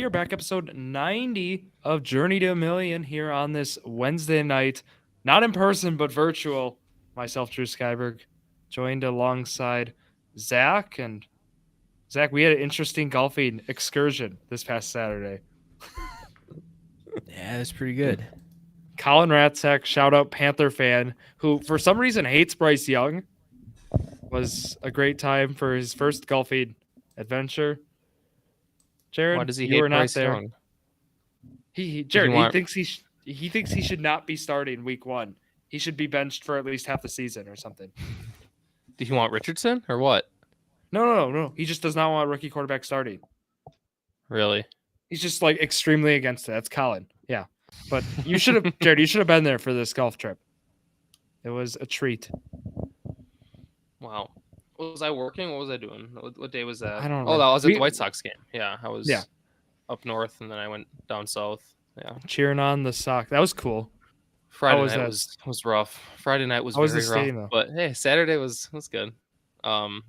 are back, episode 90 of Journey to a Million here on this Wednesday night. Not in person, but virtual. Myself, Drew Skyberg, joined alongside Zack. And Zack, we had an interesting golfing excursion this past Saturday. Yeah, it's pretty good. Colin Ratzak, shout out Panther fan, who for some reason hates Bryce Young, was a great time for his first golfing adventure. Jared, Why does he you hate were not Bryce there. Young? Jared, want- he thinks he should not be starting week 1. He should be benched for at least half the season or something. Do you want Richardson or what? No. He just does not want a rookie quarterback starting. Really? He's just like extremely against it. That's Colin. Yeah. But you should have, Jared, you should have been there for this golf trip. It was a treat. Wow. Was I working? What was I doing? What day was that? I don't Oh, know. that was at the White Sox game. Yeah, I was Yeah. up north, and then I went down south. Yeah. Cheering on the Sox. That was cool. Friday was night that? was rough. Friday night was How was very the rough. stadium, though? But hey, Saturday was good.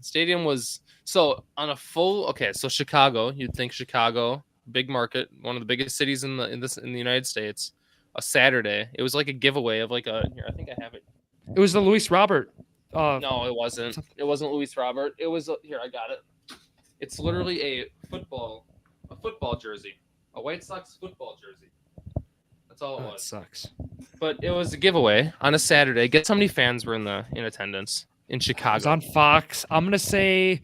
Stadium was so on a full. Okay, so Chicago. You'd think Chicago, big market, one of the biggest cities in the United States. A Saturday, it was like a giveaway of like a. Here, I think I have it. It was the Luis Robert. No, it wasn't. It wasn't Luis Robert. It was here. I got it. It's literally a football jersey, a White Sox football jersey. That's all it That was. sucks. But it was a giveaway on a Saturday. Guess how many fans were in attendance in It was Chicago? on Fox. I'm gonna say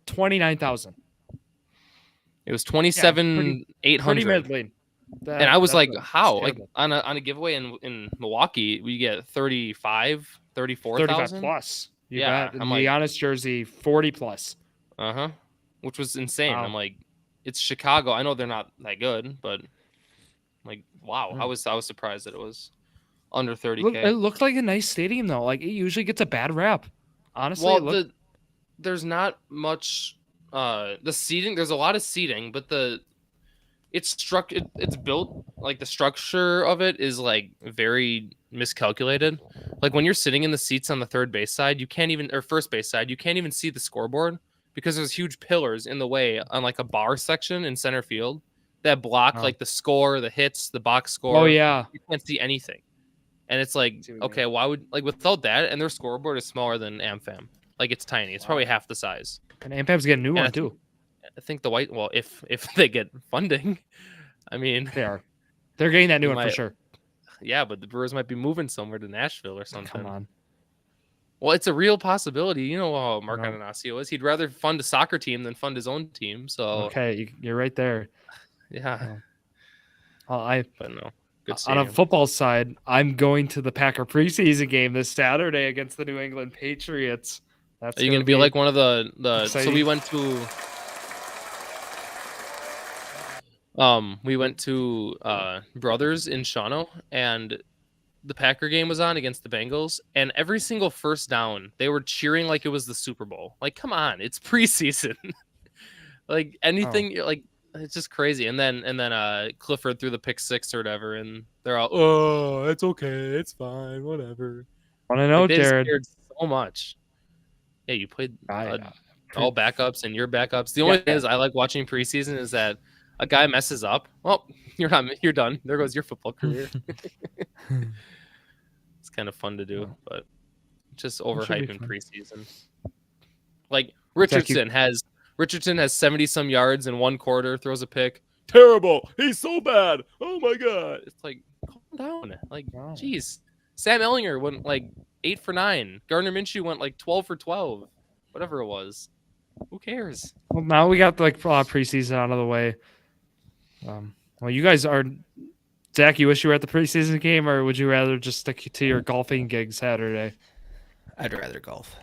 29,000. It was 27,800. Pretty middling. And I was like, that's how? Like terrible. on a giveaway in Milwaukee, we get 35, 35 34,000. plus. You Yeah, bet. I'm the like- honest jersey 40 plus. Which was insane. Wow. I'm like, it's Chicago. I know they're not that good, but like, wow. Mm. I was surprised that it was under It 30K. looked like a nice stadium though. Like it usually gets a bad rap. Honestly, Well, it looked- there's not much the seating. There's a lot of seating, but it's built like the structure of it is like very miscalculated. Like when you're sitting in the seats on the third base side, or first base side, you can't even see the scoreboard because there's huge pillars in the way on like a bar section in center field that block Oh. like the score, the hits, the box score. oh yeah. You can't see anything. And it's like, See what you okay, why would like without that, and their scoreboard is smaller than AmFam. Like it's tiny. It's probably half the size. And AmFam's getting a new And one I think- too. I think the white. Well, if they get funding, I mean, They are. They're getting that new You one for might- sure. yeah, but the Brewers might be moving somewhere to Nashville or something. Come on. Well, it's a real possibility. You know how Mark No. Ananasio is. He'd rather fund a soccer team than fund his own team. So Okay, you're right there. yeah, but no, good On stadium. a football side, I'm going to the Packer preseason game this Saturday against the New England Patriots. That's Are you gonna be like one of the? So exciting. we went to. We went to Brothers in Shawano, and the Packer game was on against the Bengals, and every single first down they were cheering like it was the Super Bowl. Like, come on, it's preseason. Like anything, like it's just crazy. And then Clifford threw the pick six or whatever, and they're all, oh, it's okay, it's fine, whatever. Want to know, Like, they just Jared? cared so much. Yeah, you played I- all backups and your backups. The only thing is I like watching preseason is that a guy messes up. Well, you're done. There goes your football career. It's kind of fun to do, but just should be overhyping fun. preseason. Like Richardson has 70 some yards in one quarter, throws a pick. Terrible. He's so bad. Oh my god. It's like calm down. Like, Wow. jeez. Sam Ellinger went like 8 for 9. Gardner Minshew went like 12 for 12. Whatever it was. Who cares? Well, now we got like preseason out of the way. Well, you guys are. Zach, you wish you were at the preseason game, or would you rather just stick to your golfing gig Saturday? I'd rather golf.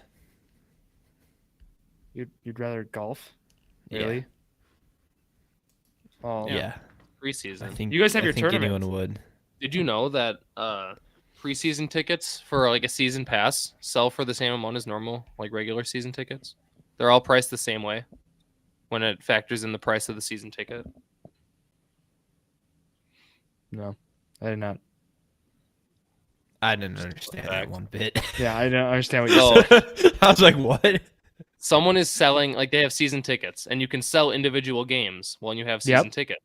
You'd rather golf? Yeah. Really? Oh, Yeah. Preseason. I think You guys have I your think tournament. anyone would. Did you know that preseason tickets for like a season pass sell for the same amount as normal, like regular season tickets? They're all priced the same way when it factors in the price of the season ticket. No, I did not. I didn't understand that fact. one bit. Yeah, I don't understand what you Oh, said. I was like, what? someone is selling, like, they have season tickets, and you can sell individual games when you have season tickets.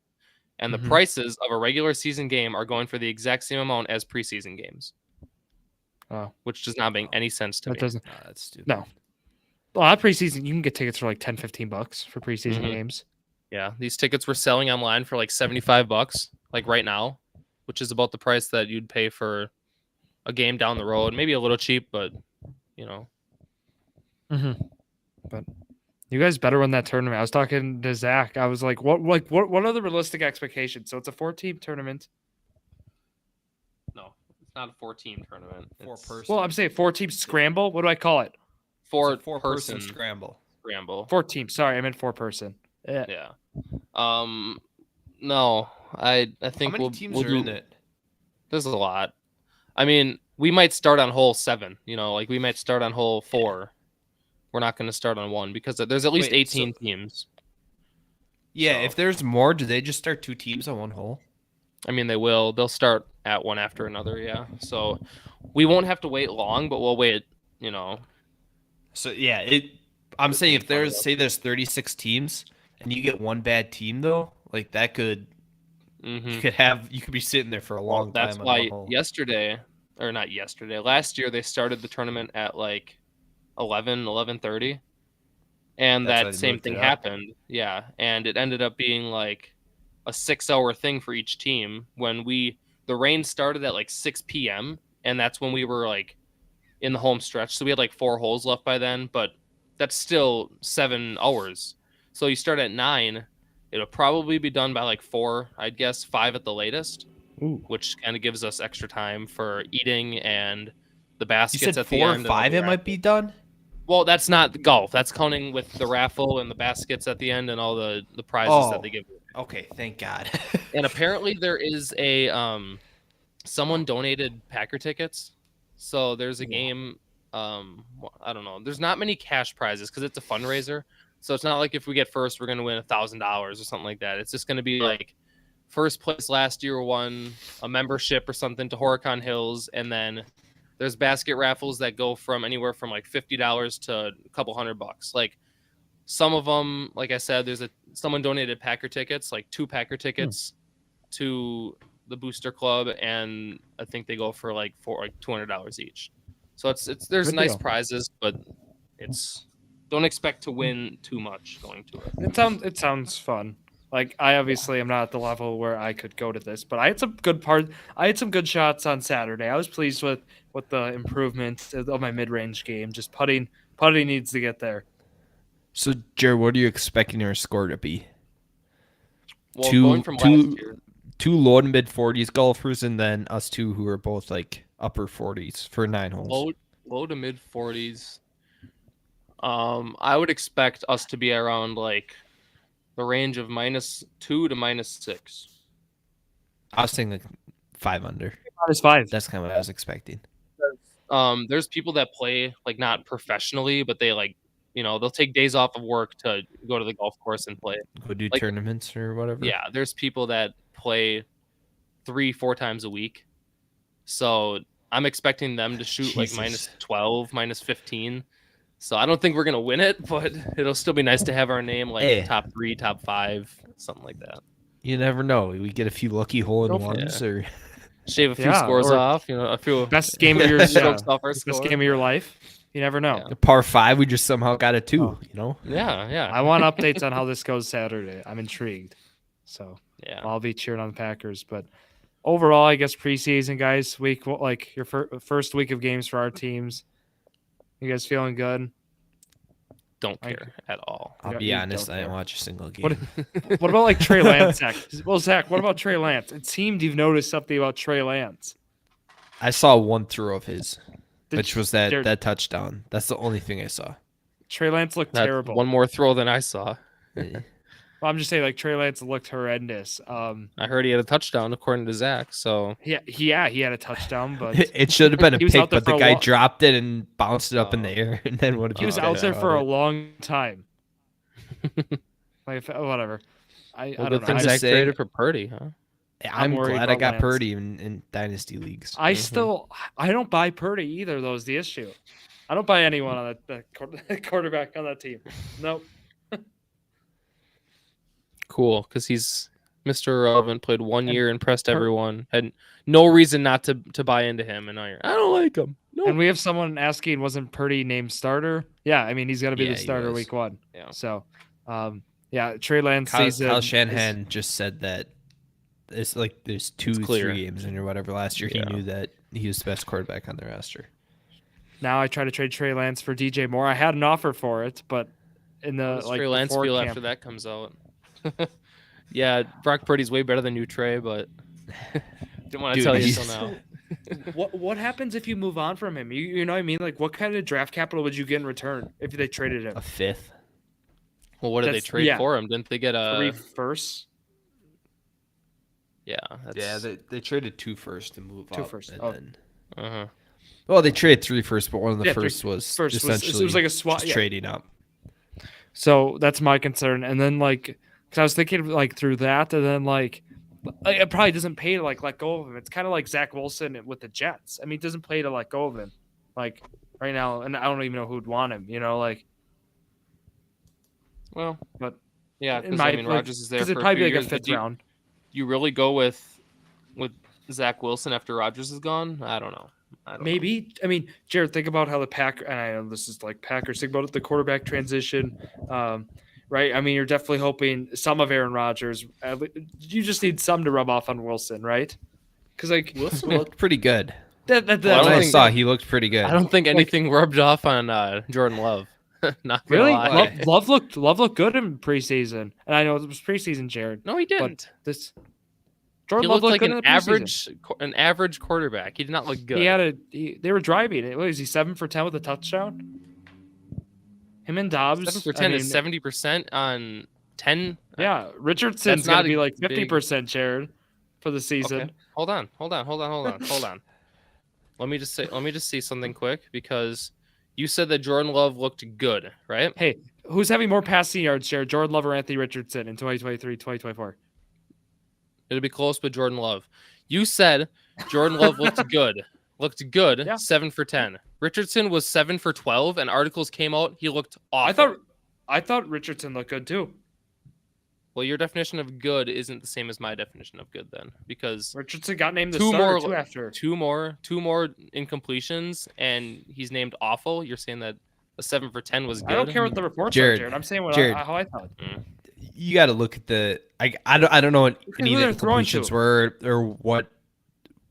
And the Mhm. prices of a regular season game are going for the exact same amount as preseason games, Oh, which does not make any sense to that me. doesn't. No, that's stupid. No. Well, at preseason, you can get tickets for like $10-15 for preseason Mhm. games. Yeah, these tickets were selling online for like $75, like right now, which is about the price that you'd pay for a game down the road. Maybe a little cheap, but you know. Mm-hmm. But you guys better win that tournament. I was talking to Zach. I was like, what are the realistic expectations? So it's a 4-team tournament. No, it's not a 4-team tournament. It's Four-person. Well, I'm saying 4-team scramble. What do I call it? It's a four-person four-person scramble. scramble. 4-team. Sorry, I meant 4-person. Yeah. Yeah. No, I How think many teams are in it? There's a lot. I mean, we might start on hole 7. You know, like we might start on hole 4. We're not going to start on 1 because there's at least 18 teams. Yeah, So- if there's more, do they just start 2 teams on one hole? I mean, they will. They'll start at one after another. Yeah. So we won't have to wait long, but we'll wait. You know. So yeah, I'm saying if fun there's 36 teams and you get one bad team though, like that could Mhm. you could be sitting there for a long time. That's on why one hole. last year they started the tournament at like 11:30, and That's why that they same moved thing it up. happened. Yeah, and it ended up being like a 6-hour thing for each team. When the rain started at like 6 p.m. and that's when we were like in the home stretch. So we had like 4 holes left by then, but that's still 7 hours. So you start at 9, it'll probably be done by like 4, I'd guess 5 at the latest, Ooh. which kind of gives us extra time for eating and the You baskets said at the 4 or end. 5 it might be done. Well, that's not the golf. That's counting with the raffle and the baskets at the end and all the prizes that they give you. Okay, thank God. And apparently there is a someone donated Packer tickets. So there's a game. I don't know. There's not many cash prizes because it's a fundraiser. So it's not like if we get first, we're gonna win $1,000 or something like that. It's just gonna be like first place last year won a membership or something to Horicon Hills, and then there's basket raffles that go from anywhere from like $50 to a couple $100. Like some of them, like I said, someone donated Packer tickets, like 2 Packer tickets to the booster club, and I think they go for like $200 each. So there's Good nice deal. prizes, but don't expect to win too much going to it. It sounds fun. Like I obviously am not at the level where I could go to this, but I had some good shots on Saturday. I was pleased with the improvement of my mid-range game. Just putting needs to get there. So, Jared, what are you expecting your score to be? Well, Two- going from two- last year, 2 low to mid 40s golfers, and then us 2 who are both like upper 40s for 9 holes. low to mid 40s. I would expect us to be around like the range of -2 to -6. I was thinking like 5 under. -5. That's kind of what I was expecting. There's people that play like not professionally, but they like, they'll take days off of work to go to the golf course and play. Go do Like- tournaments or whatever. Yeah, there's people that play 3-4 times a week. So I'm expecting them to shoot like Jesus. -12, -15. So I don't think we're gonna win it, but it'll still be nice to have our name like Hey. top 3, top 5, something like that. You never know. We get a few lucky hole in Go for ones, or Shave a few Yeah, scores or off, a few Best game of your strokes off our best score. game of your life. You never know. Yeah. a par 5. We just somehow got a 2. Oh. You know. Yeah. I want updates on how this goes Saturday. I'm intrigued. So Yeah. I'll be cheering on the Packers. But overall, I guess preseason, guys, like your first week of games for our teams. You guys feeling good? Don't I- care at all. I'll Yeah, be you honest. don't I didn't care. watch a single game. What What about like Trey Lance, Zach? Well, Zach, what about Trey Lance? It seemed you've noticed something about Trey Lance. I saw one throw of his, Did which was Jared- that touchdown. That's the only thing I saw. Trey Lance looked That's terrible. one more throw than I saw. Well, I'm just saying, like Trey Lance looked horrendous. I heard he had a touchdown according to Zach. So He had a touchdown, but It should have been a He was pick, out there but the for a guy while. dropped it and bounced it up in Oh. the air, and then what? he was out there for a long time. Like whatever. I well, don't good know. thing I'm Zach just saying- traded for Purdy, huh? I'm worried glad I about got Lance. Purdy in dynasty leagues. I Mhm. still I don't buy Purdy either. Though is the issue. I don't buy anyone on that quarterback on that team. Nope. Cool, because he's Mr. Irrelevant, played 1 And year, impressed everyone, had no reason not to buy into him, and now I don't like him. No. And we have someone asking, wasn't Purdy named starter? Yeah, I mean he's got to be Yeah, the he starter was. week 1. Yeah. So, yeah, Trey Lance Kyle season. Shanahan just said that it's like there's 2-3 clear. games in or whatever last year. Yeah. He knew that he was the best quarterback on the roster. Now I try to trade Trey Lance for DJ Moore. I had an offer for it, but in How the does Trey Lance before feel camp, after that comes out? Yeah, Brock Purdy's way better than you, Trey, but didn't want to Dude, tell you he's- until now. what happens if you move on from him? You know what I mean? Like, what kind of draft capital would you get in return if they traded him? A 5th. Well, what did they That's- trade yeah. for him? Didn't they get 3 a? firsts? Yeah, that's, Yeah, they traded 2 firsts to move 2 up. firsts. And Oh. then, uh-huh. well, they traded 3 firsts, but one of the Yeah, first was first was- essentially it was like a swap. just Yeah. trading up. So that's my concern. And then because I was thinking through that, and then it probably doesn't pay to let go of him. It's kind of like Zach Wilson with the Jets. I mean, it doesn't pay to let go of him right now, and I don't even know who'd want him. Well, But yeah, in because my Rodgers is there because for it'd probably few be like a years, but 5th round. You really go with Zach Wilson after Rodgers is gone? I don't know. Maybe. I mean, Jared, think about how the Packers, and I know this is like Packers, think about the quarterback transition, right? I mean, you're definitely hoping some of Aaron Rodgers. You just need some to rub off on Wilson, right? Because Wilson looked pretty good. that's Well, I When don't I think- saw, he looked pretty good. I don't think anything rubbed off on Jordan Love. Not gonna really lie. Love looked good in preseason, and I know it was preseason, Jared. No, he didn't. This He Jordan Love looked like good an in the preseason. average quarterback. He did not look good. He had they were driving it. What is he 7 for 10 with a touchdown? Him and Dobbs 7 for 10 is 70% on 10. Yeah, Richardson's not gonna be a like big- 50%, Jared, for the season. Okay. Hold on. Let me just see something quick, because you said that Jordan Love looked good, right? Hey, who's having more passing yards, Jared? Jordan Love or Anthony Richardson in 2023, 2024? It'll be close, but Jordan Love. You said Jordan Love looked good. Yeah. 7 for 10. Richardson was 7 for 12, and articles came out. He looked awful. I thought Richardson looked good too. Well, your definition of good isn't the same as my definition of good, then, because Richardson got named the Two starter more- too after. two more incompletions, and he's named awful. You're saying that a 7 for 10 was good. I don't care what the reports Jared, are, Jared. I'm saying how I thought. You got to look at the. I don't know what any who of the they're throwing completions to. were or what.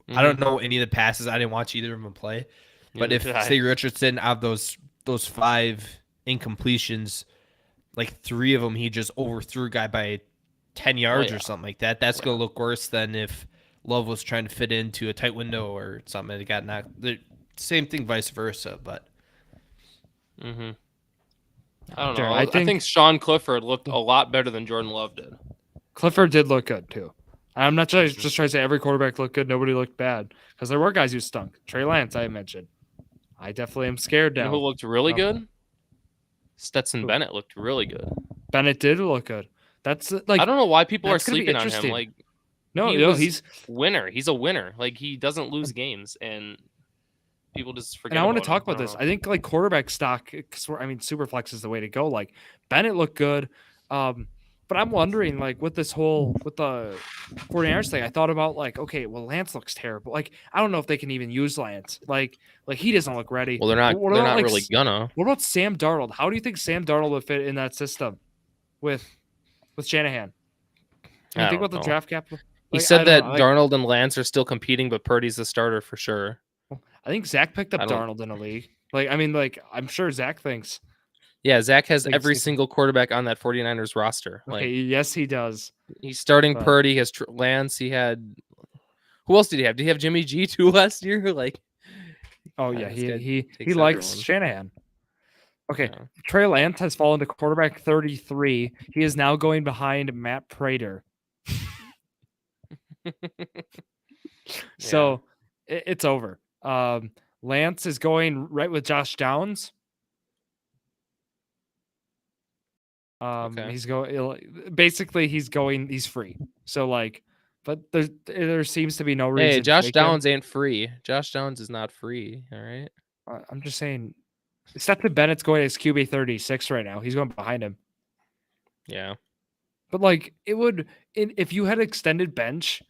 I don't Mhm. know any of the passes. I didn't watch either of them play. But Neither if did I. say Richardson out of those 5 incompletions, like 3 of them he just overthrew a guy by 10 yards yeah. or something like that. That's gonna look worse than if Love was trying to fit into a tight window or something and it got knocked. The same thing, vice versa. But Mm-hmm. I don't know. Jared, I think Sean Clifford looked a lot better than Jordan Love did. Clifford did look good too. I'm not just trying to say every quarterback looked good. Nobody looked bad because there were guys who stunk. Trey Lance, I mentioned. I definitely am scared You know now. who looked really No. good? Stetson Who? Bennett looked really good. Bennett did look good. That's I don't know why people are that's gonna be sleeping on him. interesting. Like, no, he no, was he's. winner. He's a winner. Like, he doesn't lose games, and people just forget. And I want to about talk him. about this. don't I think quarterback stock. I mean, Superflex is the way to go. Like Bennett looked good, but I'm wondering with this whole with the 49ers thing. I thought about okay, well Lance looks terrible. Like I don't know if they can even use Lance. Like he doesn't look ready. Well, they're not. But what They're about, not really gonna. What about Sam Darnold? How do you think Sam Darnold would fit in that system with Shanahan? I mean, I think don't about the know. draft capital. He I said don't that know, Darnold and Lance are still competing, but Purdy's the starter for sure. I think Zach picked up I don't- Darnold in a league. I'm sure Zach thinks. Yeah, Zach has Like, every see- single quarterback on that 49ers roster. Okay, Like, yes, he does. he's starting but- Purdy. He has Lance. He had. Who else did he have? Did he have Jimmy G too last year? Like, Oh Yeah, yeah, this guy he takes likes everyone. Shanahan. Okay, yeah. Trey Lance has fallen to quarterback 33. He is now going behind Matt Prater. So it's over. Lance is going right with Josh Downs. Okay. He's going basically he's free. So but there seems to be no reason. Hey, to Josh take him. Downs ain't free. Josh Downs is not free. All right. I'm just saying Stetson Bennett's going as QB 36 right now. He's going behind him. Yeah. But like it would, if you had extended bench,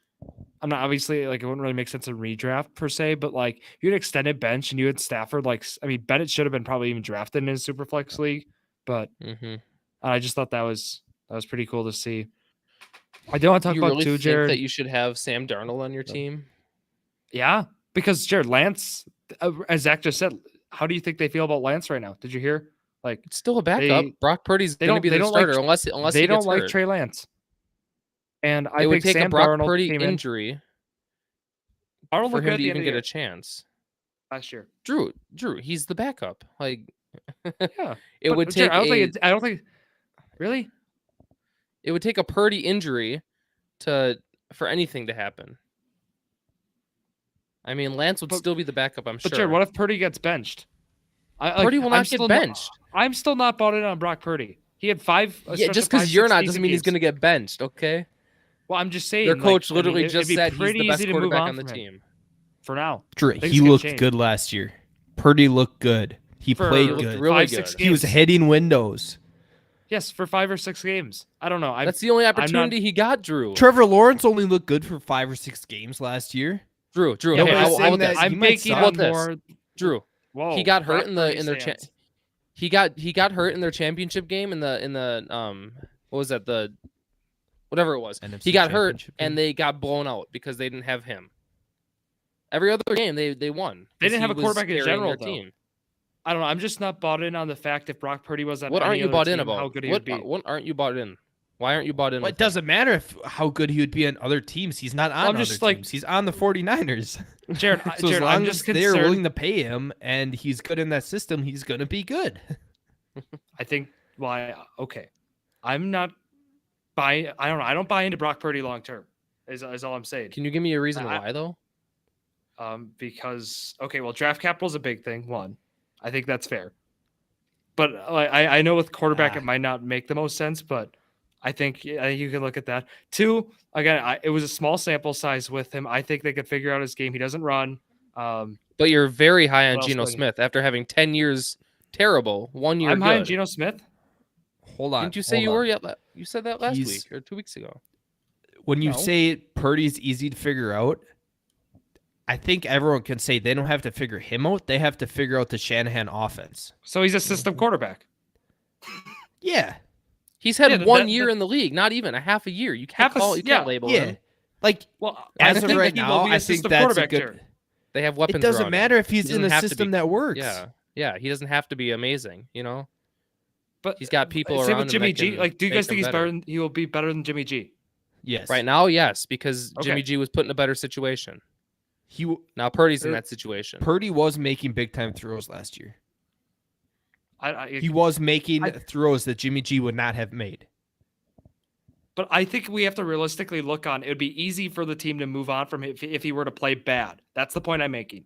I'm not obviously like it wouldn't really make sense in redraft per se, but like you had extended bench and you had Stafford. Like I mean, Bennett should have been probably even drafted in his Superflex league, but I just thought that was pretty cool to see. I do want to talk You about really too, think Jared. that you should have Sam Darnold on your team? Yeah, because Jared Lance, as Zach just said, how do you think they feel about Lance right now? Did you hear? Like It's still a backup. Brock Purdy's they going to don't- be they their don't like- starter unless they he don't gets like hurt. Trey Lance, and I It would think take a Sam Brock Darnold Purdy came in. injury Darnold for looked good him at to the end even of the get year a chance. last year. Drew, he's the backup. Like, Yeah, it but would Jared, take I don't think really. it would take a Purdy injury for anything to happen. I mean, Lance would still be the backup, I'm But sure. Jared, what if Purdy gets benched? Purdy will not get benched. I'm still not bought in on Brock Purdy. He had Yeah, just because you're not doesn't mean he's going to get benched, okay? Well, I'm just saying. Their coach like, I mean, literally it'd just be said he's pretty the best easy to move quarterback on on the from him team. for now. Drake, Things he can looked change. good last year. Purdy looked good. He For- played He looked good. really 5-6 good. He was games. hitting windows. Yes, for 5 or 6 games. I don't know. That's the only opportunity he got, Drew. Trevor Lawrence only looked good for 5 or 6 games last year. Drew. Yeah, Okay, but how saying about that this? he I'm might making suck. How on about this? more. Drew. Whoa, He got hurt Brock in Purdy their stands. he got hurt in their championship game in the what was that, the whatever it was. NFC He got hurt championship and game? they got blown out because they didn't have him. Every other game they won. They didn't have a 'cause he was quarterback in carrying general, their though. team. I don't know. I'm just not bought in on the fact if Brock Purdy was on What any aren't you other bought team, in about? how good he would be. What aren't you bought in? Why aren't you bought in? Well, with it doesn't matter how good he would be on other teams. He's not on I'm other just like- teams. He's on the 49ers. Jared, So as Jared, long I'm as just they're concerned. willing to pay him and he's good in that system, he's going to be good. I think okay. I'm not buying. I don't know. I don't buy into Brock Purdy long term. Is all I'm saying. Can you give me a reason I- why though? Because okay, well, draft capital is a big thing. One, I think that's fair. But I know with quarterback it might not make the most sense, but I think you can look at that. Two, again, it was a small sample size with him. I think they could figure out his game. He doesn't run. But you're very high on What else Geno do I need? Smith after having 10 years terrible, 1 year I'm high on good. Geno Smith. Hold on. Didn't you say hold you on. were? Yeah, you said that last He's- week or 2 weeks ago. When you No. say Purdy's easy to figure out, I think everyone can say they don't have to figure him out. They have to figure out the Shanahan offense. So he's a system quarterback. Yeah. He's had Yeah, 1 year in the league, not even a half a year. You can't Half a- you yeah, can't label Yeah. him. Like, Well, as I of think right he will now, be a I think system that's a quarterback, good. Jared. They have weapons. It doesn't around him. matter if he's He in doesn't a have to system be- that works. Yeah. He doesn't have to be amazing. But He's got people same around with him Jimmy that G. can Like, do you make guys him think he's better. better? He will be better than Jimmy G. Yes. Right now, yes, because Okay. Jimmy G was put in a better situation. He Now Purdy's in Er, that situation. Purdy was making big time throws last year. I He was making I- throws that Jimmy G would not have made. But I think we have to realistically look on. It would be easy for the team to move on from him if he were to play bad. That's the point I'm making.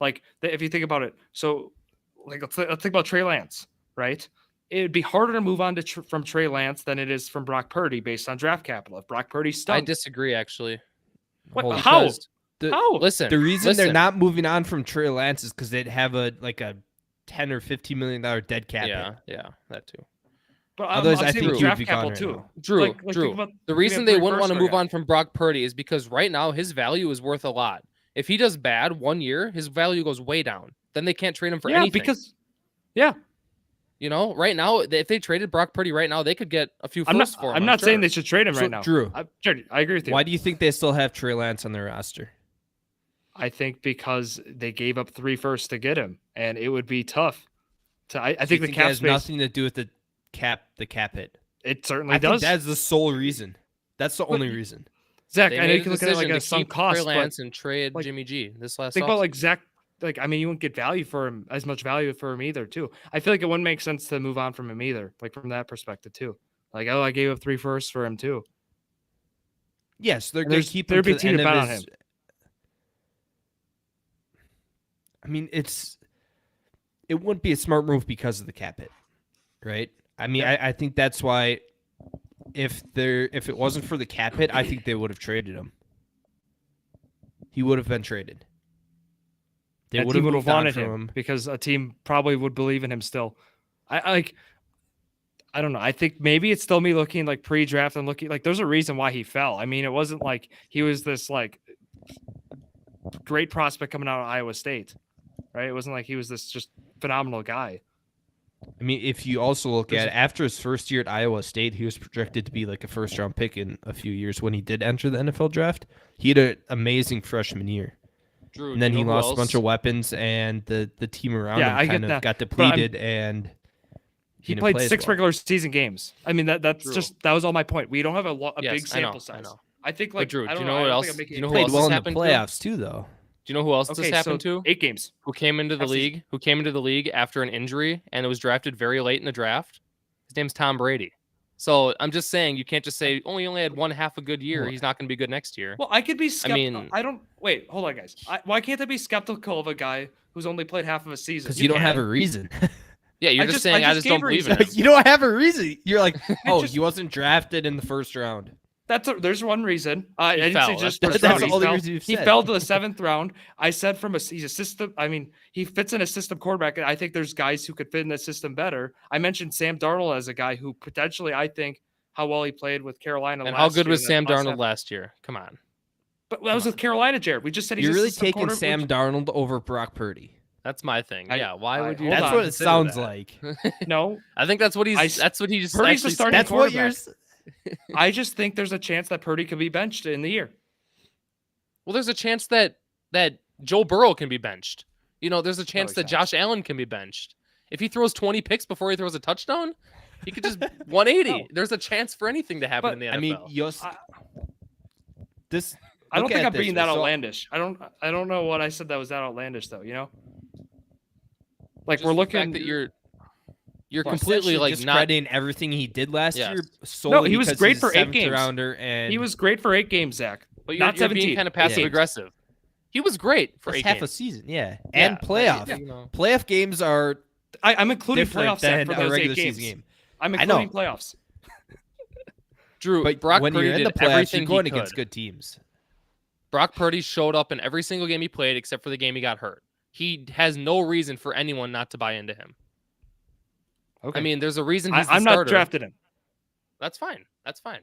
Like, if you think about it, so like let's think about Trey Lance, right? It would be harder to move on from Trey Lance than it is from Brock Purdy based on draft capital. If Brock Purdy I stunk, disagree, actually. What- Hold on. how? Because- The, How? Listen, the reason they're listen. not moving on from Trey Lance is because they'd have a 10 or $15 million dead cap hit. Yeah, that too. But Otherwise, I'm I saying think with he would draft be gone capital right too. now. Drew, Like, Drew. think about- The we reason have they 3 wouldn't want to first-round move on guys. from Brock Purdy is because right now his value is worth a lot. If he does bad 1 year, his value goes way down. Then they can't trade him for anything. Right now, if they traded Brock Purdy right now, they could get a few I'm not. firsts for him. I'm not saying sure. they should trade him So, right now. Drew, Jared, I agree with you. why do you think they still have Trey Lance on their roster? I think because they gave up 3 firsts to get him, and it would be tough. I Do think you the it cap has space. nothing to do with the cap hit. It certainly I think does. that's the sole reason. That's the only reason. Zach, They I know made you a can look at it like decision a to sunk keep cost, Trey but Lance and trade like, Jimmy G this last think about offseason. like Zach. Like, I mean, you wouldn't get value for him as much value for him either, too. I feel like it wouldn't make sense to move on from him either, like from that perspective too. Like, oh, I gave up 3 firsts for him too. Yes, they're And going to there's- keep there'd him be to the team end to of bet on his. him. I mean, it wouldn't be a smart move because of the cap hit, right? I mean, Yeah. I think that's why if it wasn't for the cap hit, I think they would have traded him. He would have been traded. They That would team have would have moved on wanted from him him. because a team probably would believe in him still. I don't know. I think maybe it's still me looking like pre-draft and looking like there's a reason why he fell. I mean, it wasn't like he was this like great prospect coming out of Iowa State, right? It wasn't like he was this just phenomenal guy. I mean, if you also look There's at after his first year at Iowa State, he was projected to be like a first-round pick in a few years when he did enter the NFL draft. He had an amazing freshman year. Drew, And then do he you know who lost a bunch else? of weapons, and the team around Yeah, him I kind get of that. got But I'm- depleted, and He didn't played play as 6 well. regular season games. I mean, that's True. just that was all my point. We don't have a Yes, big sample I size. know. I think But like Drew, I do you don't know know. what I don't else? think I'm making Do you know who played else well this in the happened to? playoffs too, though. Do you know who else Okay, this happened so to? 8 games. Who came into the Half season. league? Who came into the league after an injury and was drafted very late in the draft? His name's Tom Brady. So I'm just saying you can't just say, "Oh, he only had one half a good year. Well, He's not going to be good next year." Well, I could be skeptical. mean- I don't wait. Hold on, guys. Why can't I be skeptical of a guy who's only played half of a season? Because you don't have can. a reason. Yeah, you're I just just- saying I I just just don't gave believe in him. reasons. You don't have a reason. You're like, oh, just- he wasn't drafted in the first round. There's one reason. I didn't fell. say just That's first the round. reason. all the He, reason fell, you've he said. fell to the 7th round. I said he's a system. I mean, he fits in a system quarterback. And I think there's guys who could fit in that system better. I mentioned Sam Darnold as a guy who potentially, I think, how well he played with Carolina. And last how good year was in that Sam last Darnold half. last year? Come on. But that was with Carolina, Jared. We just said he's You're a really system taking quarterback. Sam Darnold over Brock Purdy. That's my thing. I- Yeah, why I- would you? hold That's on, what it consider sounds that? like. No, I think that's what I- he's. That's what he's Purdy's the actually. starting That's what you're. quarterback. I just think there's a chance that Purdy could be benched in the year. Well, there's a chance that Joe Burrow can be benched. You know, there's a chance he's that not. Josh Allen can be benched. If he throws 20 picks before he throws a touchdown, he could just 180. No. There's a chance for anything to happen But, in the NFL. I mean, this. I don't look think at I'm it being this that way. So- outlandish. I don't know what I said that was that outlandish though. You know, like Just we're the fact looking. that you're Well, completely essentially like not. discrediting everything he did last Yes. year. Solely he was because great he's a for 8 seventh games. Rounder, and He was great for 8 games, Zach. But you're, not you're 17. being kind of passive Yeah. aggressive. He was great for that's 8 half a games. season, yeah, Yeah, and playoff. You know. Playoff games are I'm including different playoffs Zach, than for a those 8 regular games. season game. I'm I know. including playoffs. Drew, But Brock when Purdy you're in the did playoffs, everything you're going he against could. good teams. Brock Purdy showed up in every single game he played except for the game he got hurt. He has no reason for anyone not to buy into him. Okay. I mean, there's a reason he's the I'm not starter. drafting him. That's fine. That's fine.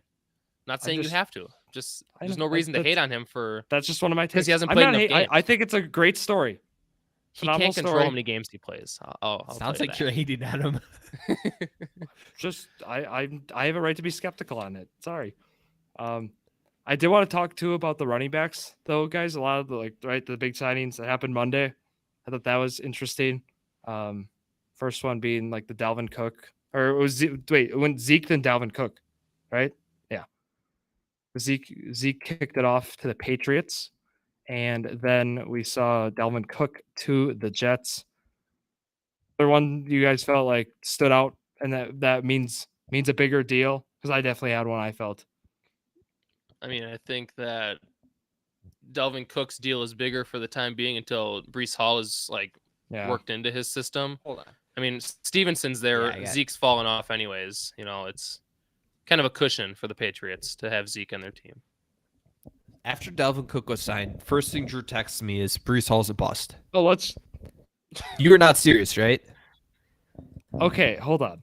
Not saying just- you have to. Just I there's know, no reason to that's- hate on him for That's just one of my takes. 'Cause he hasn't I'm played not enough hate- I think it's a great story. he Phenomenal can't control story. how many games he plays. I'll Sounds tell you like that. you're hating on him. Just I have a right to be skeptical on it. Sorry. I did want to talk too about the running backs though, guys. A lot of the big signings that happened Monday. I thought that was interesting. First one being like the Dalvin Cook, or it was it went Zeke then Dalvin Cook, right? Yeah. Zeke kicked it off to the Patriots, and then we saw Dalvin Cook to the Jets. Other one you guys felt like stood out, and that means a bigger deal, because I definitely had one I felt. I mean, I think that Delvin Cook's deal is bigger for the time being until Brees Hall is like Yeah. worked into his system. Hold on. I mean, Stevenson's there. Yeah, I got it. Zeke's fallen off anyways. You know, it's kind of a cushion for the Patriots to have Zeke on their team. After Dalvin Cook was signed, first thing Drew texts me is Brees Hall's a bust. Oh, let's. You were not serious, right? Okay, hold on.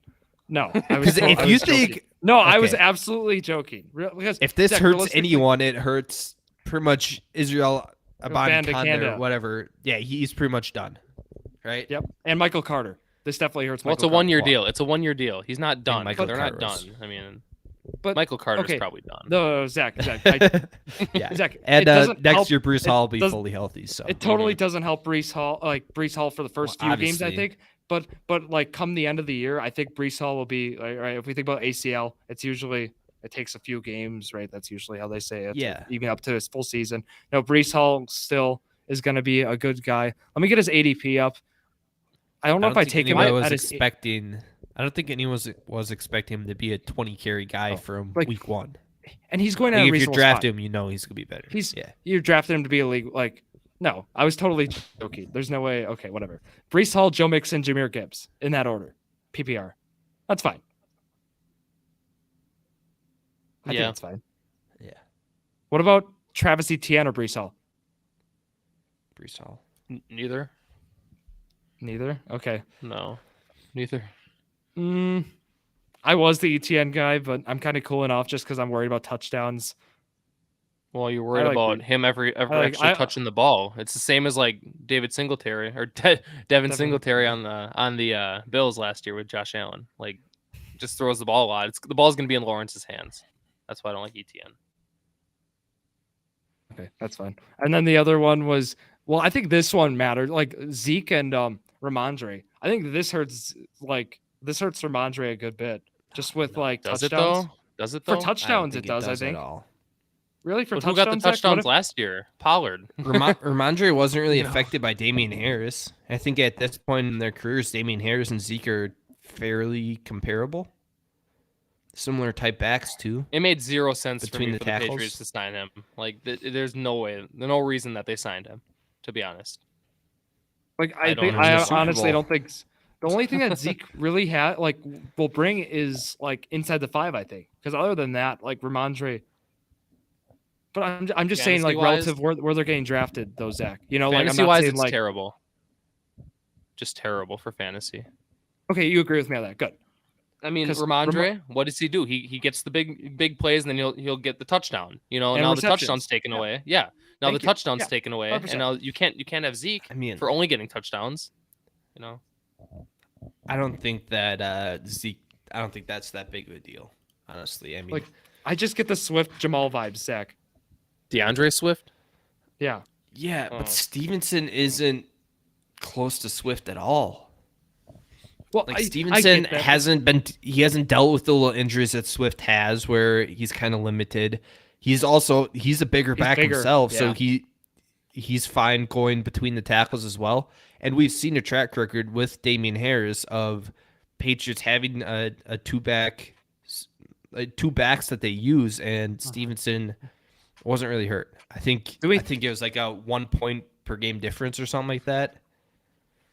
No, I was. Because if I you was joking. think No, I was Okay. absolutely joking. Because if this Zach, hurts realistically- anyone, it hurts pretty much Israel Van de Abanikanda Kanda. or whatever. Yeah, he's pretty much done, right? Yep, and Michael Carter. This definitely hurts. Well, it's a Michael Carter. one-year Well, deal. It's a one-year deal. He's not done. Michael They're not Carter done. was- I mean, But Michael Carter's okay. probably done. no, Zach. Yeah. Zach. And it doesn't next help- year, Brees it Hall will be does- fully healthy. So It totally doesn't help Brees Hall for the first Well, few games, I obviously. think. But like come the end of the year, I think Brees Hall will be right. If we think about ACL, it takes a few games, right? That's usually how they say it. Yeah. Even up to his full season. No, Brees Hall still is going to be a good guy. Let me get his ADP up. I don't know if I take him anyone at was his. expecting. I don't think anyone was expecting him to be a 20 carry guy Oh, from like, week one. And he's going Like, at a if you reasonable draft spot. him, you know he's gonna be better. You drafted him to be a league no, I was totally joking. There's no way. Okay, whatever. Brees Hall, Joe Mixon, Jahmyr Gibbs in that order. PPR. That's fine. I think Yeah. that's fine. Yeah. What about Travis Etienne or Brees Hall? Brees Hall. Neither. Neither. Okay. No, neither. I was the ETN guy, but I'm kind of cooling off just because I'm worried about touchdowns. Well, you're worried like about the- him ever like- actually I- touching the ball. It's the same as like David Singletary or Devin Singletary on the Bills last year with Josh Allen. Like, just throws the ball a lot. The ball's gonna be in Lawrence's hands. That's why I don't like ETN. Okay, that's fine. And then the other one was, well, I think this one mattered. Like Zeke and Ramondre. I think this hurts Ramondre a good bit. Just with like Does touchdowns. it though? Does it For though? touchdowns, it does. I at think. all. Really, for But who touchdowns? got the Zach? What touchdowns if- last year? Pollard. Ramondre wasn't really You know. affected by Damian Harris. I think at this point in their careers, Damian Harris and Zeke are fairly comparable. Similar type backs too. It made zero sense Between for me the for tackles? the Patriots to sign him. Like, there's no way, no reason that they signed him. To be honest, Like I I don't think know. I There's no Super honestly Bowl. don't think the only thing that Zeke really will bring is like inside the 5. I think because other than that, like Ramondre. But I'm just saying like Fantasy-wise- relative where they're getting drafted though, Zach. You know, like I'm fantasy not wise, saying it's like terrible. Just terrible for fantasy. okay, you agree with me on that. Good. I mean, 'Cause Ramondre, what does he do? He gets the big plays, and then he'll get the touchdown. You know, And now receptions. the touchdown's taken Yeah. away. Yeah, now Thank the you. touchdown's Yeah. taken away, 100%. and now you can't have Zeke I mean, for only getting touchdowns. You know, I don't think that Zeke. I don't think that's that big of a deal. Honestly, I mean, Like, I just get the Swift Jamal vibes, Zach. DeAndre Swift. Yeah. yeah, Oh. but Stevenson isn't close to Swift at all. Well, Like I Stevenson get that. hasn't dealt with the little injuries that Swift has, where he's kind of limited. He's a bigger back bigger, himself, so yeah. he's fine going between the tackles as well. And we've seen a track record with Damian Harris of Patriots having a two backs that they use, and Stevenson wasn't really hurt. I think Do we- I think it was like a 1 point per game difference or something like that.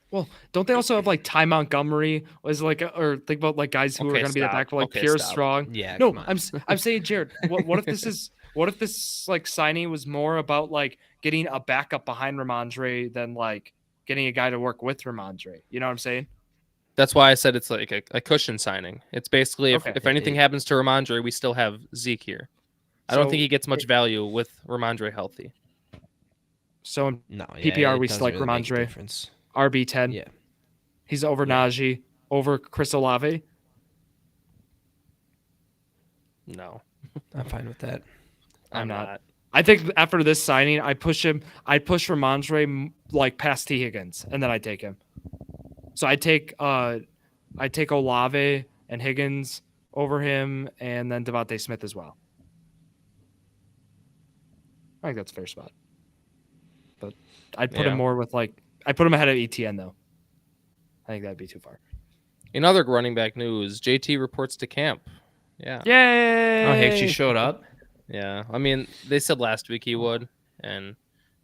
Well, don't they also have like Ty Montgomery was like, or think about like guys who are Okay, going to be the stop. back for like Okay, Pierre stop. Strong. Yeah, No, come on. I'm saying, Jared, what if this like signing was more about like getting a backup behind Ramondre than like getting a guy to work with Ramondre? You know what I'm saying? That's why I said it's like a cushion signing. It's basically Okay. if anything happens to Ramondre, we still have Zeke here. I don't So- think he gets much value with Ramondre healthy. So in No, PPR, it we doesn't select really make a Ramondre. difference. RB10. Yeah. He's over Yeah. Najee, over Chris Olave. No, I'm fine with that. I'm not. I think after this signing, I push Ramondre like past T Higgins, and then I take him. So I take Olave and Higgins over him, and then Devontae Smith as well. I think that's a fair spot. But I'd put Yeah. him more with I put him ahead of ETN though. I think that'd be too far. In other running back news, JT reports to camp. Yeah. Yay! Oh, he actually showed up. Yeah. I mean, they said last week he would, and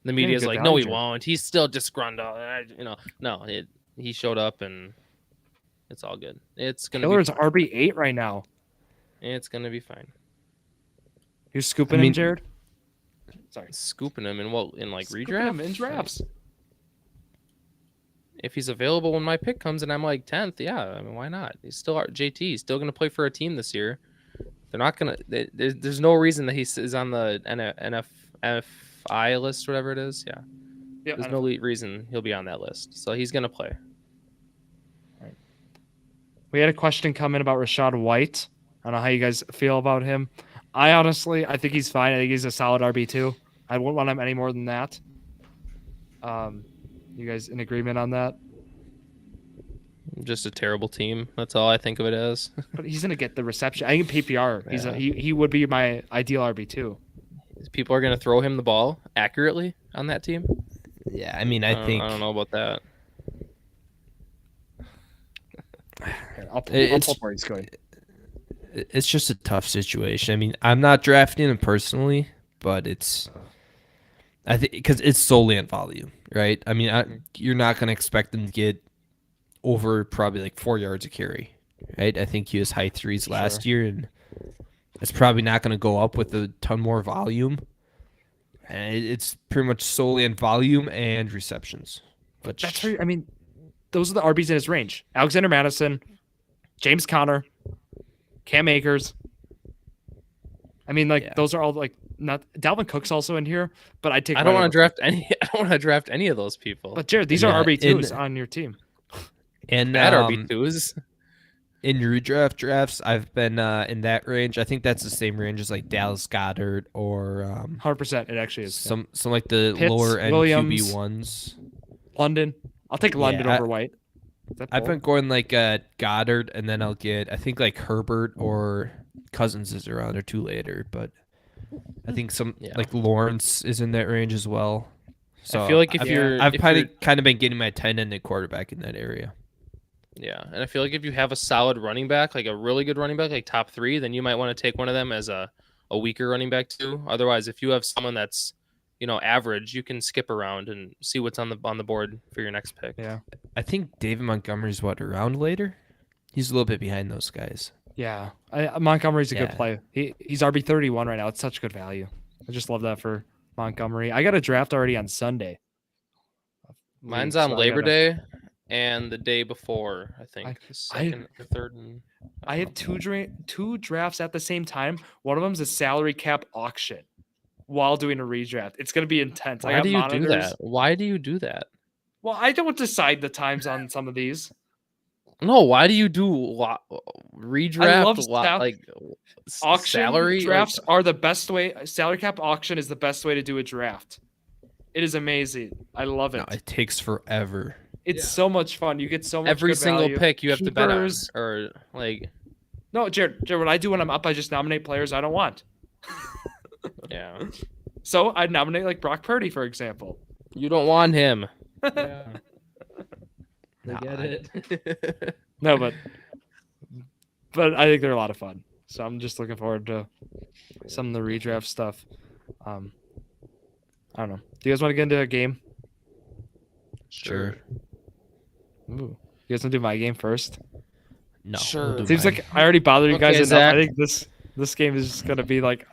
the Yeah, media's good like, no, he value. won't. He's still disgruntled. He showed up, and it's all good. It's gonna Killer's be fine. RB8 right now. It's gonna be fine. You're scooping I mean- him, Jared? Sorry. Scooping him in like Scooping redraft? him in drafts. If he's available when my pick comes and I'm like 10th, yeah, I mean, why not? He's still JT. He's still going to play for a team this year. They're not going to. There's no reason that he is on the NFFI list, whatever it is. Yeah, Yeah, there's no reason he'll be on that list. So he's going to play. We had a question come in about Rashad White. I don't know how you guys feel about him. I think he's fine. I think he's a solid RB2. I wouldn't want him any more than that. You guys in agreement on that? Just a terrible team. That's all I think of it as. But he's gonna get the reception. I think PPR. Yeah. He would be my ideal RB2. People are going to throw him the ball accurately on that team. Yeah, I mean, I think I don't know about that. I'll It's- pull where he's going. it's just a tough situation. I mean, I'm not drafting him personally, but I think because it's solely on volume, right? I mean, you're not going to expect him to get over probably like 4 yards a carry, right? I think he was high threes last year, and it's probably not going to go up with a ton more volume. And it's pretty much solely in volume and receptions. Which That's right. I mean, those are the RBs in his range. Alexander Madison, James Conner, Cam Akers. I mean, like those are all like not Dalvin Cook's also in here, but I take. I don't want to draft any. I don't want to draft any of those people. But Jared, these are RB2s on your team. And bad RB2s. In redraft drafts, I've been in that range. I think that's the same range as like Dallas Goedert or 100%. It actually is some like the Pitts, lower end Williams, QB ones. London. I'll take London over White. I've been going like Goddard, and then I'll get I think like Herbert or Cousins is around or two later, but I think some like Lawrence is in that range as well. So I feel like I've kind of been getting my tight end and quarterback in that area. Yeah, and I feel like if you have a solid running back, like a really good running back, like top 3, then you might want to take one of them as a weaker running back too. Otherwise, if you have someone that's average, you can skip around and see what's on the board for your next pick. Yeah, I think David Montgomery's around later. He's a little bit behind those guys. Yeah, Montgomery's a good play. He's RB31 right now. It's such good value. I just love that for Montgomery. I got a draft already on Sunday. Mine's on Labor Day and the day before. I think the second or third. I have two drafts at the same time. One of them is a salary cap auction while doing a redraft. It's going to be intense. Why do you do that? Why do you do that? Well, I don't decide the times on some of these. No, why do you do redraft? Auction salary drafts are the best way. Salary cap auction is the best way to do a draft. It is amazing. I love it. No, it takes forever. It's so much fun. You get so much every single value. pick you have to bet on, or like. No, Jared, what I do when I'm up, I just nominate players I don't want. Yeah. So I'd nominate like Brock Purdy, for example. You don't want him. Yeah. I get it. No, but I think they're a lot of fun. So I'm just looking forward to some of the redraft stuff. I don't know. Do you guys want to get into a game? Sure. Ooh. You guys want to do my game first? No. Sure. Seems like I already bothered you guys enough. Zach. I think this game is just gonna be like.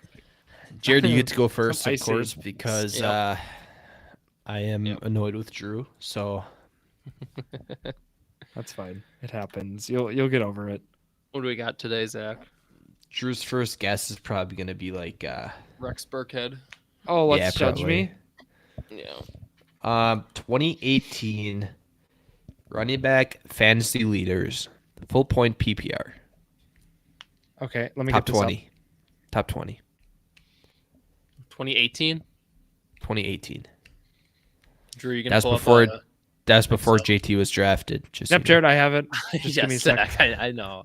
Jared, you get to go first, of icy. course, because I am annoyed with Drew. So that's fine. It happens. You'll get over it. What do we got today, Zach? Drew's first guess is probably gonna be like Rex Burkhead. Oh, let's judge me. Yeah. 2018 running back fantasy leaders, full point PPR. Okay, let me Top get this 20. Top 20. 2018. 2018. Drew, you can That's pull before. up That's before JT was drafted. Just Yep, Jared, I have it. Just give me a yes, second. Zach, I know.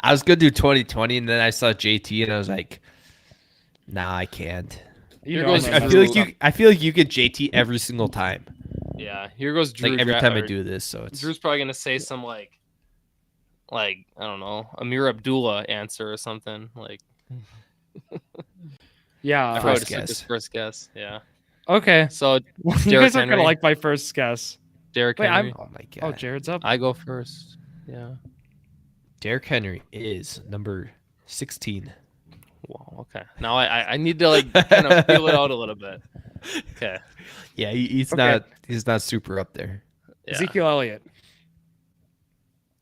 I was gonna do 2020, and then I saw JT, and I was like, "Nah, I can't." Here goes I feel like you get JT every single time. Yeah, here goes Drew. Like every time I do this, so it's Drew's probably gonna say some like I don't know, Amir Abdullah answer or something like. Yeah, I probably just took his first guess. Yeah. Okay. So You Derrick guys aren't gonna Henry. like my first guess. Derrick Wait, Henry. oh my god. Oh, Jared's up. I go first. Yeah. Derrick Henry is number 16. Wow. Okay. Now I need to like kind of feel it out a little bit. Okay. Yeah, he's Okay. not super up there. Yeah. Ezekiel Elliott.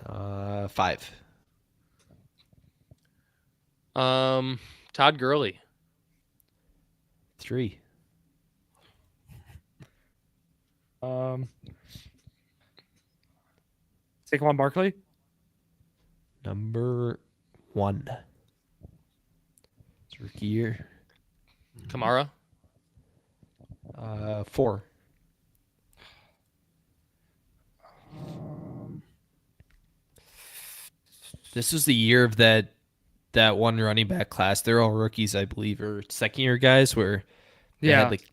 5. Todd Gurley. 3. Saquon Barkley. Number 1. It's rookie year. Kamara. 4. This was the year of that one running back class. They're all rookies, I believe, or second year guys where they had like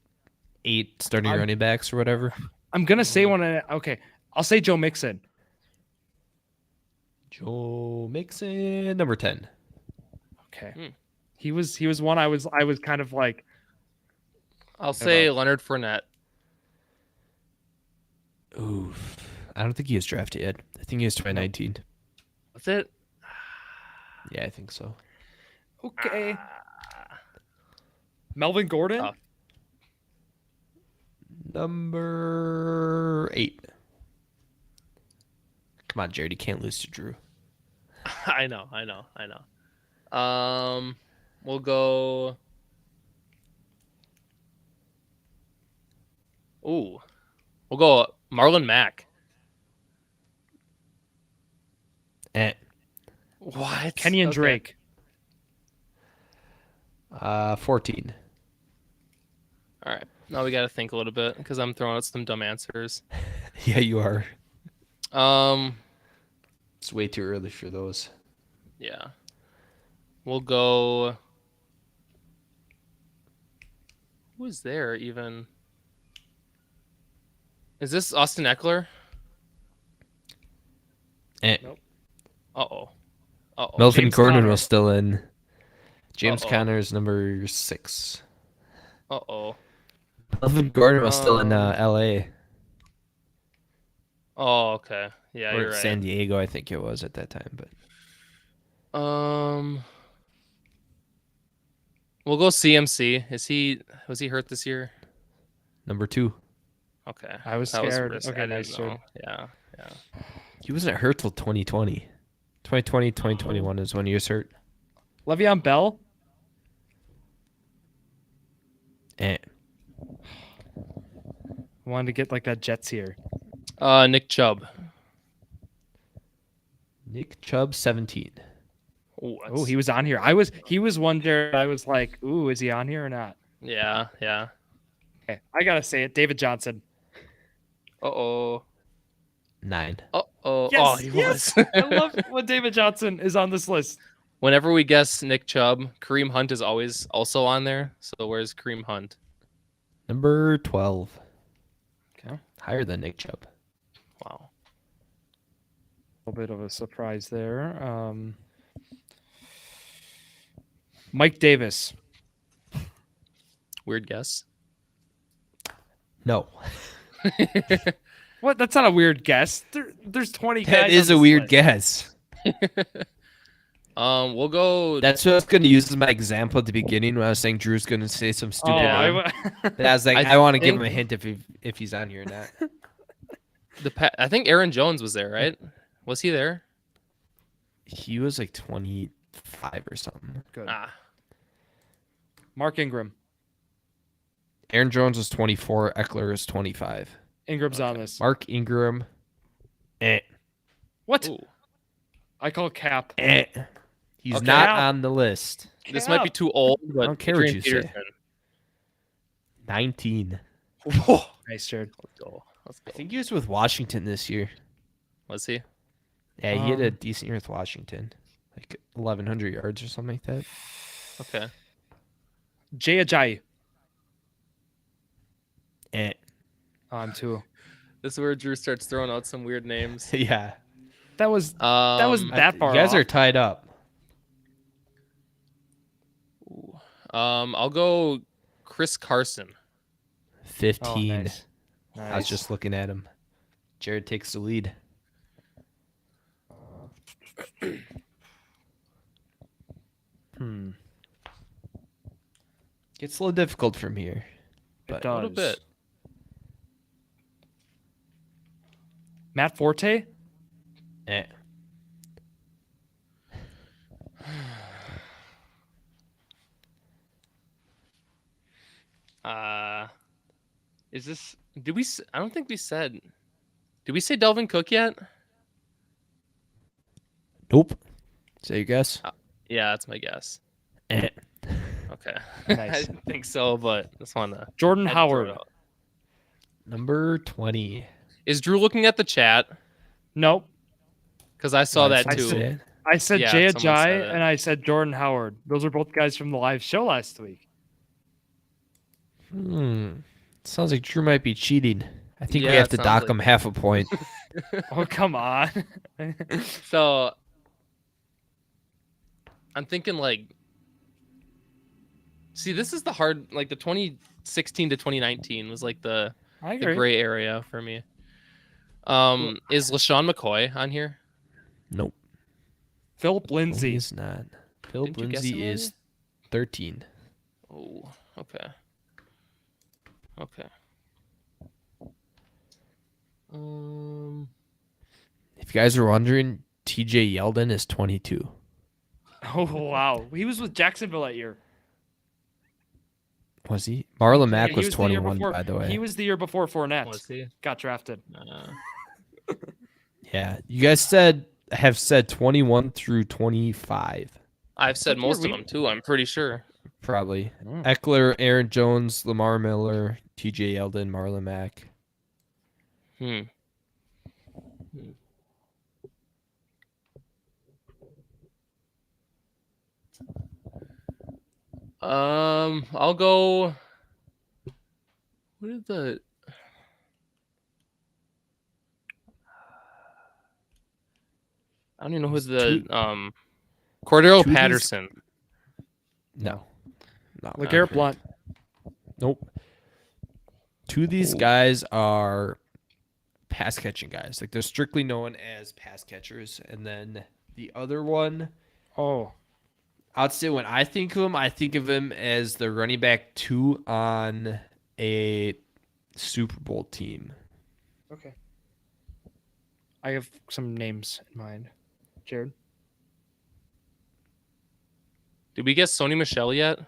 8 starting running backs or whatever. I'm gonna say one. Okay, I'll say Joe Mixon. Joe Mixon, number 10. Okay, he was one I was kind of like. I'll say Leonard Fournette. Oof. I don't think he was drafted yet. I think he was 2019. That's it. Yeah, I think so. Okay. Melvin Gordon? Tough. Number 8. Come on, Jared. You can't lose to Drew. I know. We'll go. Ooh, we'll go Marlon Mack. What? Kenyon Okay. Drake. 14. All right. Now we got to think a little bit because I'm throwing out some dumb answers. Yeah, you are. Um, It's way too early for those. yeah. We'll go. Who is there even? Is this Austin Eckler? Nope. Uh-oh. Melvin James Gordon Conner. was still in. James Uh-oh. Conner is number 6. Uh-oh. Melvin Gordon was still in Um, L.A. Oh, okay. Yeah, or you're right. San Diego, I think it was at that time. But We'll go CMC. Was he hurt this year? number 2. Okay. I was That was a scared. risk. Okay, I didn't nice, know. Jared. Yeah. He wasn't hurt till 2020. 2020, 2021 is when he was hurt. Le'Veon Bell? Wanted to get like that Jets here. Nick Chubb. Nick Chubb, 17. Oh, he was on here. He was one there. I was like, ooh, is he on here or not? Yeah. Okay, I gotta say it. David Johnson. Uh-oh. 9. Uh-oh. Yes, Oh, he yes. was. I love when David Johnson is on this list. Whenever we guess Nick Chubb, Kareem Hunt is always also on there. So where's Kareem Hunt? Number 12. Okay. Higher than Nick Chubb. Wow. A little bit of a surprise there. Mike Davis. Weird guess. No. What? That's not a weird guess. There's 20 guys. That is on a this weird list. guess. We'll go. That's what I was going to use as my example at the beginning when I was saying Drew's going to say some stupid Oh, name. I But I was like, I I want to give him think- a hint if he's on here or not. I think Aaron Jones was there, right? Was he there? He was like 25 or something. Good. Ah. Mark Ingram. Aaron Jones was 24. Eckler is 25. Ingram's on this. Mark Ingram. What? Ooh. I call Cap. He's Okay. not Cap. on the list. This might be too old, but I don't care what Adrian you say. Peterson. 19. Nice, Jared. Let's go. I think he was with Washington this year. Was he? Yeah, he had a Um, decent year with Washington. Like 1,100 yards or something like that. Okay. Jay Ajayi. Eh. On two. This is where Drew starts throwing out some weird names. Yeah. That was that far You guys off. are tied up. I'll go Chris Carson. 15. Oh, nice. I was just looking at him. Jared takes the lead. Gets a little difficult from here. It A little does. bit. Matt Forte. Eh. Is this? Did we? I don't think we said. Did we say Delvin Cook yet? Nope. Is that your guess? Yeah, that's my guess. Eh. Okay. Nice. I didn't think so, but just want to. Jordan Howard. Number 20. Is Drew looking at the chat? Nope. Because I saw that I too. said- I said Yeah, Jay someone said Ajayi it. and I said Jordan Howard. Those are both guys from the live show last week. Sounds like Drew might be cheating. I think we Yeah, have it to sounds dock like him it. half a point. Oh, come on. So I'm thinking like, see, this is the hard, like the 2016 to 2019 was like the I the agree. gray area for me. Is LaShawn McCoy on here? Nope. Philip No, Lindsay. he's not. Philip Didn't you guess Lindsay him is 13. Oh, Okay. If you guys are wondering, TJ Yeldon is 22. Oh wow, he was with Jacksonville that year. Was he? Marlon Yeah, Mack he was the year 21, before. by the way. He was the year before Fournette Was he? got drafted. Yeah, you guys have said 21 through 25. I've said What most year of them too. I'm pretty sure. Probably. Mm. Eckler, Aaron Jones, Lamar Miller, TJ Yeldon, Marlon Mack. I'll go. What is the? I don't even know who the Cordero two of these- Patterson. No. LeGarrette Blount. Nope. Two of these guys are pass catching guys. Like they're strictly known as pass catchers. And then the other one, Oh, I'd say when I think of him as the running back 2 on a Super Bowl team. okay. I have some names in mind. Jared. Did we guess Sony Michel yet?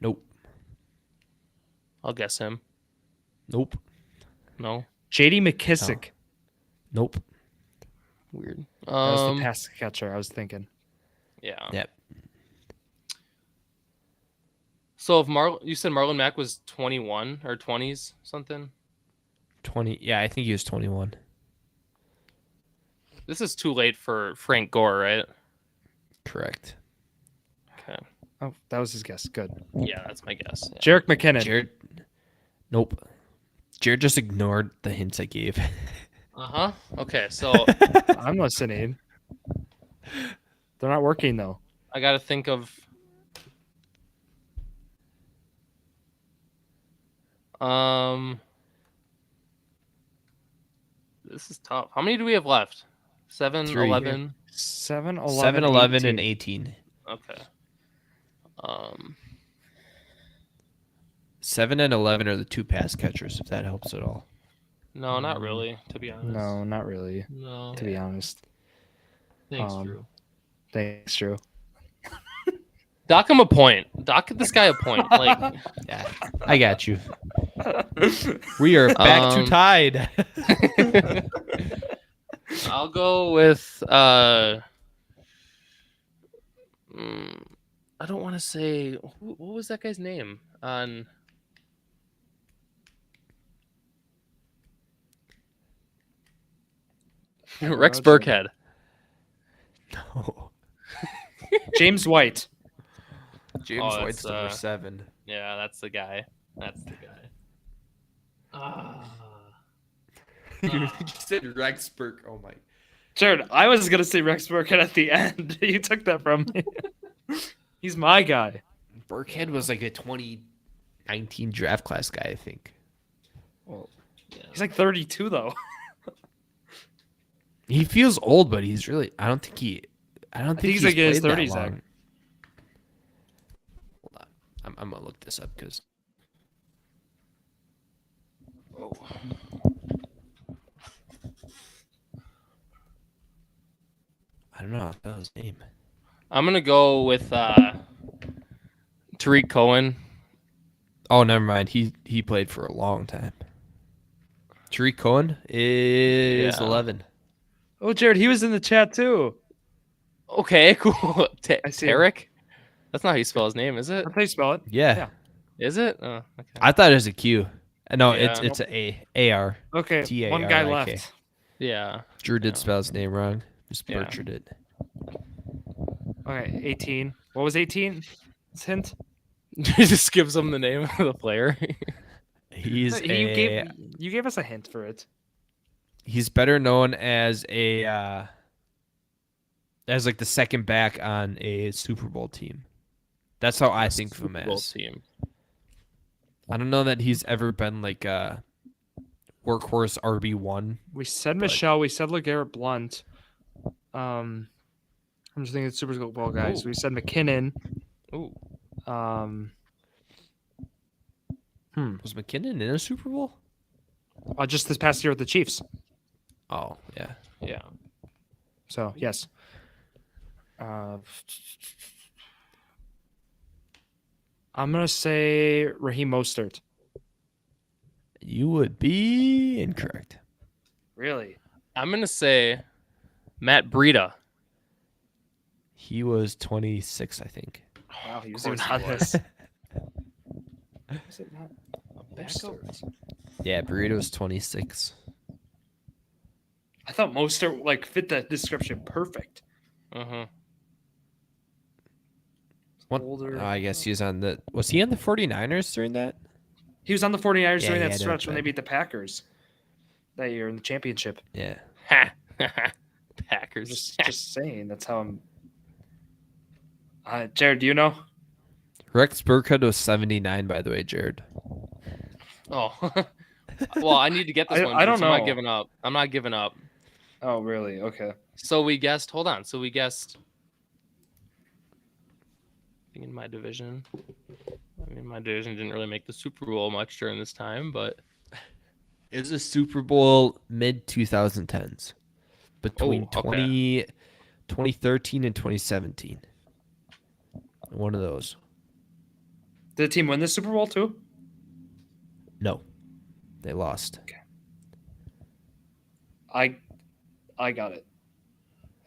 Nope. I'll guess him. Nope. No. J.D. McKissick. Nope. Weird. That was the pass catcher I was thinking. Yeah. Yep. So if you said Marlon Mack was 21 or 20s something. 20. Yeah, I think he was 21. This is too late for Frank Gore, right? Correct. Okay. Oh, that was his guess. Good. Yeah, that's my guess. Yeah. Jerick McKinnon. Jared. Nope. Jared just ignored the hints I gave. Okay, so I'm listening. They're not working though. I got to think of. This is tough. How many do we have left? 7, 3. 11. 7, 11, 7, 11, 18. and 18. Okay. 7 and 11 are the 2 pass catchers, if that helps at all. No, not really, to be honest. No, not really. No. To be honest. Thanks, Drew. Thanks, Drew. Dock him a point. Dock this guy a point. Like, Yeah, I got you. We are back to tied. I'll go with I don't want to say what was that guy's name on Rex Burkhead. No. James White. James Oh, White's that's, number 7. Yeah, that's the guy. That's the guy. You just said Rex Burke. Oh my. Jared, I was gonna say Rex Burkhead at the end. You took that from me. He's my guy. Burkhead was like a 2019 draft class guy, I think. Well, Yeah. he's like 32 though. He feels old, but he's really. I don't think he's like in his played that 30s, Zach. long. Hold on, I'm gonna look this up because. Oh. I don't know how to spell his name. I'm gonna go with Tariq Cohen. Oh, never mind. He played for a long time. Tariq Cohen is Yeah. 11. Oh, Jared, he was in the chat too. Okay, cool. I see him. Tarek? That's not how you spell his name, is it? That's how you spell it. Yeah. Yeah. Is it? Oh, okay. I thought it was a Q. No, Yeah. it's a AR. Okay, T-A-R-I-K. one guy left. Yeah. Drew did Yeah. spell his name wrong. Just Yeah. butchered it. Okay, 18. What was 18? Hint. He just gives him the name of the player. He's You gave us a hint for it. he's better known as as like the second back on a Super Bowl team. That's how I think of him Super Bowl as. team. I don't know that he's ever been like a workhorse RB1. We said Michelle. We said LeGarrette Blount. I'm just thinking of Super Bowl guys. Ooh. We said McKinnon. Ooh. Was McKinnon in a Super Bowl? Just this past year with the Chiefs. Oh, yeah. Yeah. So yes. I'm gonna say Raheem Mostert. You would be incorrect. Really? I'm gonna say Matt Breida. He was 26, I think. Wow, he was course even he on was. this. Is it not Backup? Mostert? Yeah, Burrito was 26. I thought Mostert like fit that description perfect. Uh-huh. What? Older. I guess he was on the. Was he on the 49ers during that? He was on the 49ers Yeah, during yeah, that I know stretch when they that. beat the Packers that year in the championship. Yeah. Ha. Packers. Just saying. That's how I'm. Jared, do you know? Rex Burkhead was 79, by the way, Jared. Oh. Well, I need to get this I- one. I don't so I'm know. not giving up. I'm not giving up. Oh, really? Okay. So we guessed. Hold on. So we guessed. In my division. I mean, my division didn't really make the Super Bowl much during this time, but It was a Super Bowl mid 2010s between Oh, okay. 2013 and 2017. One of those. Did the team win the Super Bowl too? No, they lost. I got it.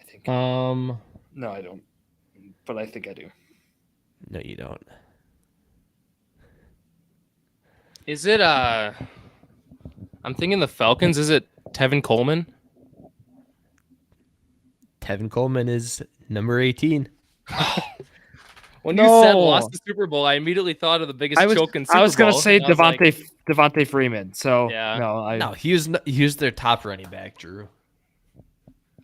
I think. Um, No, I don't. But I think I do. no, you don't. is it I'm thinking the Falcons. Is it Tevin Coleman? Tevin Coleman is number 18. When you said No. lost the Super Bowl, I immediately thought of the biggest I was choke in Super I was gonna Bowl, say and I was like, Devontae Freeman. So Yeah. no, No, he was their top running back, Drew.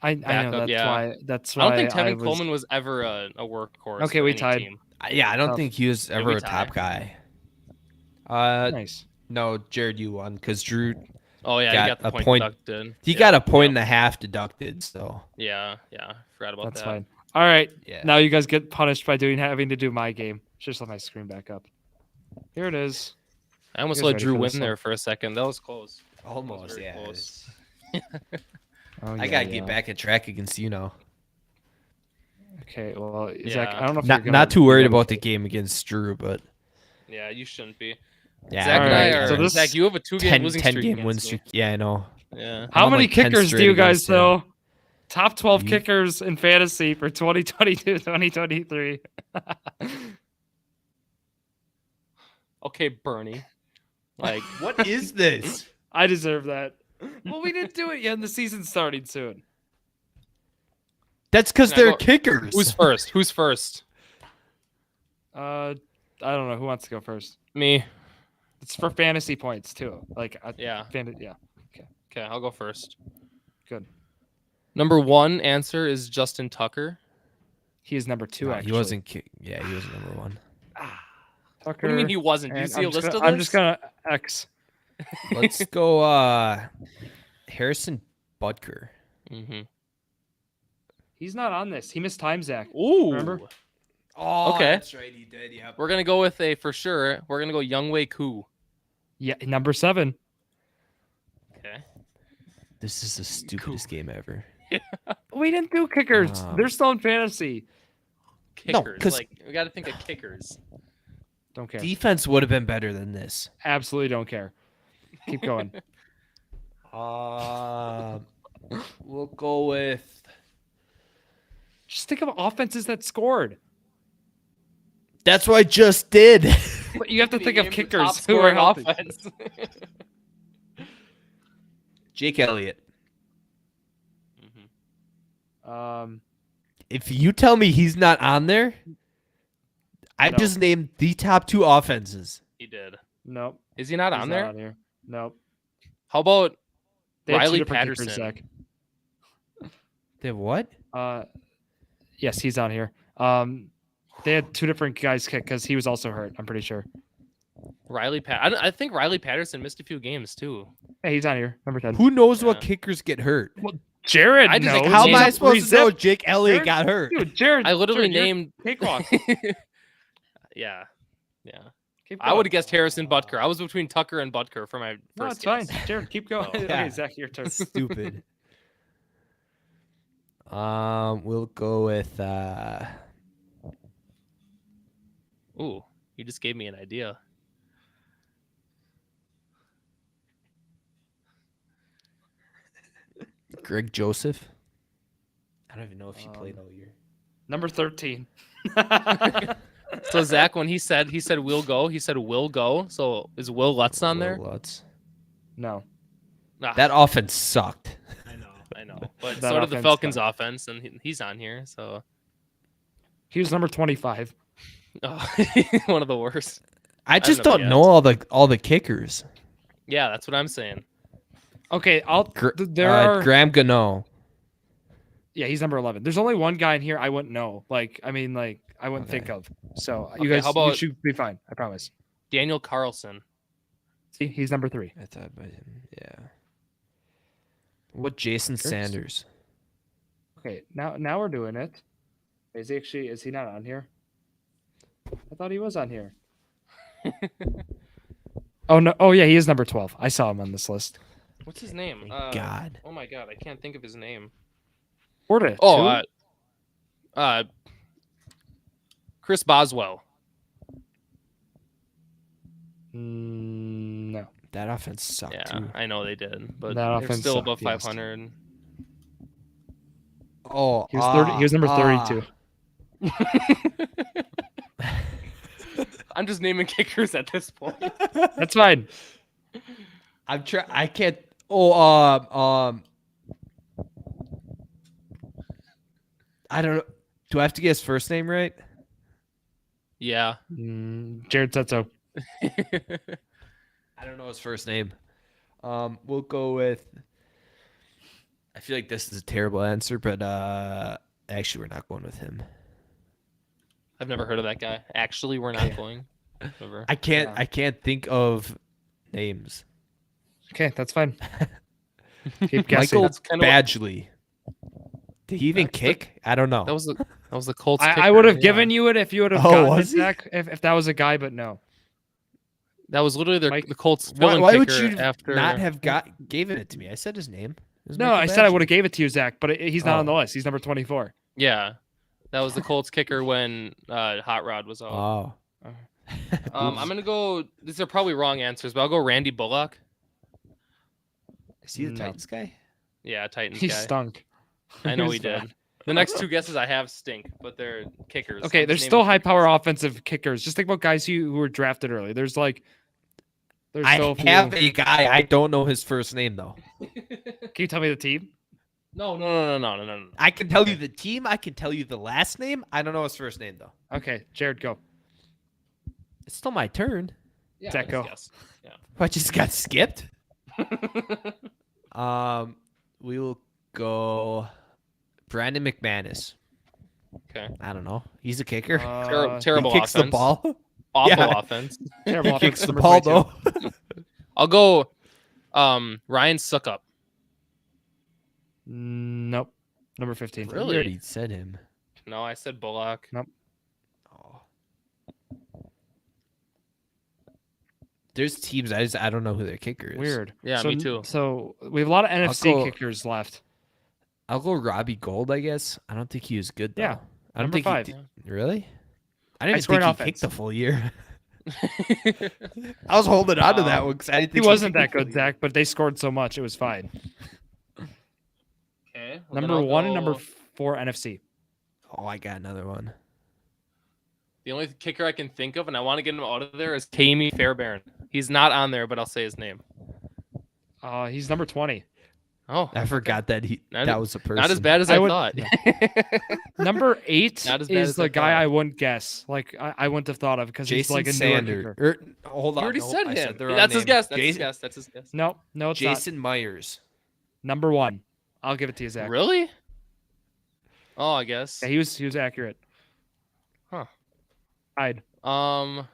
I know Backup, that's yeah. why that's I why don't think Tevin was, Coleman was ever a workhorse. Okay, for we any tied. Team. Yeah, I don't Tough. think he was ever we a top tie? guy. nice. No, Jared, you won because Drew Oh yeah, got you got the a point, point- deducted. he Yeah, got a point yeah. and a half deducted. So Yeah, forgot about That's that. fine. All right. yeah, Now you guys get punished by having to do my game. Just let my screen back up. Here it is. I almost You guys let ready Drew for win this there one? for a second. That was close. almost. very Yeah, close. Oh, I gotta get back in track against you now. Okay. Well, Zach, Yeah. I don't know if you're Not gonna not too be worried ready about for the game against Drew, but Yeah, you shouldn't be. yeah, Zach All and I right, are. so this- Zach, you have a 2-game losing 10 streak. game against win me. streak. Yeah, I know. Yeah. How I'm many like 10 kickers do straight you guys against him. know? Top 12 You- kickers in fantasy for 2022-2023. Okay, Bernie. Like, What is this? I deserve that. Well, we didn't do it yet, and the season's starting soon. That's because Can I they're go- kickers. who's first? Who's first? I don't know who wants to go first. Me. It's for fantasy points too. Like Yeah. yeah. Okay, I'll go first. Good. Number 1 answer is Justin Tucker. He is number 2. No, Actually, he wasn't. Yeah, he was number 1. Tucker. What do you mean he wasn't? Do you and see a list of this? I'm just gonna X. Let's go. Harrison Butker. Mm-hmm. He's not on this. He missed time, Zach. Ooh. Remember? Oh, Okay. that's right. He did. Yep. We're gonna go with a for sure. We're gonna go Youngwei Koo. Yeah, number 7. Okay. This is the stupidest game ever. We didn't do kickers. They're still in fantasy. No, Kickers. 'cause- like we got to think of kickers. Don't care. Defense would have been better than this. Absolutely don't care. Keep going. We'll go with. Just think of offenses that scored. That's what I just did. But you have to think of Name the kickers top who are scoring healthy. offense. Jake Elliott. If you tell me he's not on there, I No. just named the top 2 offenses. He did. Nope. Is he not he's on not there? on here. Nope. How about They had two Riley different kickers, Patterson? Zach. They have what? Yes, he's on here. They had 2 different guys kick because he was also hurt. I'm pretty sure. I think Riley Patterson missed a few games too. Hey, he's on here. Number 10. Who knows what Yeah. kickers get hurt? Jared I just knows. think How he's am a I supposed to know Pre-zip. Jake Elliott Jared- got hurt? Dude, Jared. I literally Jared, you're named cakewalk. Yeah. Yeah. Keep I would have going. guessed Harrison Butker. I was between Tucker and Butker for my No, first it's fine. guess. Jared, keep going. Oh, Okay, yeah. Zach, your turn. Stupid. We'll go with Ooh, you just gave me an idea. Greg Joseph. I don't even know if he played all year. Number 13. So Zach, when he said we'll go, he said will go. So is Will Lutz on there? Will Lutz. No. Ah, That offense sucked. I know. But That so did the offense Falcons sucked. offense, and he's on here. So He was number 25. oh, one of the worst. I just know don't yet. know all the kickers. Yeah, that's what I'm saying. Okay, there are. Graham Gano. Yeah, he's number 11. There's only one guy in here I wouldn't know. I wouldn't think of. So you Okay, guys, how about- you should be fine. I promise. Daniel Carlson. See, he's number 3. I thought about him. Yeah. What Jason Sanders? Okay, now we're doing it. Is he not on here? I thought he was on here. Oh no! Oh yeah, he is number 12. I saw him on this list. What's his name? God. Oh my God, I can't think of his name. Order it. Oh, Chris Boswell. No. That offense sucked Yeah, too. I know they did, but That they're offense still sucked, above yes. 500. Oh, He was 30. He was number 32. I'm just naming kickers at this point. That's fine. I'm trying. I can't. Oh, I don't know. Do I have to get his first name right? Yeah. Jared Setzo. I don't know his first name. We'll go with. I feel like this is a terrible answer, but actually, we're not going with him. I've never heard of that guy. Actually, we're not going. Never. I can't. Yeah. I can't think of names. Okay, that's fine. Keep guessing. Michael That's kinda what- Badgley. Did he even kick? I don't know. That was the Colts. I would have given you it if you would have Oh, gotten it, was he? Zach, if that was a guy, but no. That was literally Mike- the Colts. why fill-in would kicker you after not have given it to me? I said his name. It was No, Michael I said I Badgley. would have gave it to you, Zach, but he's not on the Oh. list. He's number 24. Yeah, that was the Colts kicker when Hot Rod was out. Oh. I'm gonna go. These are probably wrong answers, but I'll go Randy Bullock. Is he the No. Titans guy? Yeah, Titans He guy. stunk. I know was he did. bad. The next two guesses I have stink, but they're kickers. Okay, I'm there's just still naming high power kickers. offensive kickers. Just think about guys who were drafted early. There's still I a few. have a guy. I don't know his first name though. Can you tell me the team? No. I can tell you the team. I can tell you the last name. I don't know his first name though. Okay, Jared, go. It's still my turn. Yeah, Zach, go. yes. I just got skipped. We will go Brandon McManus. Okay. I don't know. He's a kicker. Terrible he kicks offense. the ball. Awful Yeah. offense. Terrible He offense, kicks the number ball 22. though. I'll go Ryan Suckup. Nope. Number 15. Really? We already said him. No, I said Bullock. Oh. There's teams I don't know who their kicker is. Weird. Yeah, So- me too. So we have a lot of NFC go- kickers left. I'll go Robbie Gold, I guess. I don't think he was good though. Yeah, I don't number think 5. he did. Really? I didn't scored even an think he kicked offense. the full year. I was holding on to that one because I didn't He think wasn't kicked that the good, full year. Zach, but they scored so much it was fine. Okay. Number 1 and number 4 NFC. Oh, I got another one. The only kicker I can think of, and I want to get him out of there, is Kami Fairbairn. He's not on there, but I'll say his name. He's number 20. Oh, I forgot that that was a person. not as bad as I I, would- thought. Number 8 Not as bad is as the I guy thought. I wouldn't guess. Like I wouldn't have thought of because he's Jason like a newer Sander. kicker. Hold You on. already no, said I him. the wrong That's his name. guess. That's his Jason, guess. That's his guess. No, it's Jason Myers. not. Number 1. I'll give it to you, Zach. Really? Oh, I guess. Yeah, he was accurate. Huh. I'd. Oh,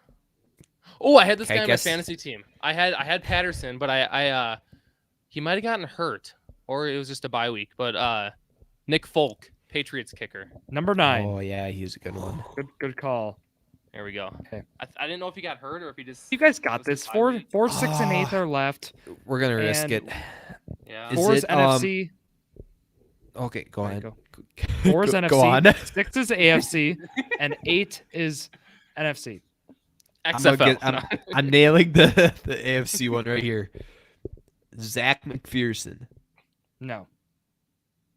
I had this I guy on guess- my fantasy team. I had Patterson, but I he might have gotten hurt, or it was just a bye week. But Nick Folk, Patriots kicker. Number 9. Oh yeah, he's a good one. Good call. There we go. Okay. I didn't know if he got hurt or if he just. You guys got was this. it Four, timing? 4, 6, and 8 are left. We're gonna risk And it. Yeah. Is 4 is it, NFC. Okay, go ahead. Go. 4 is Go NFC. on. 6 is AFC, and 8 is NFC. XFL. I'm nailing the AFC one right here. Zack McPherson. No,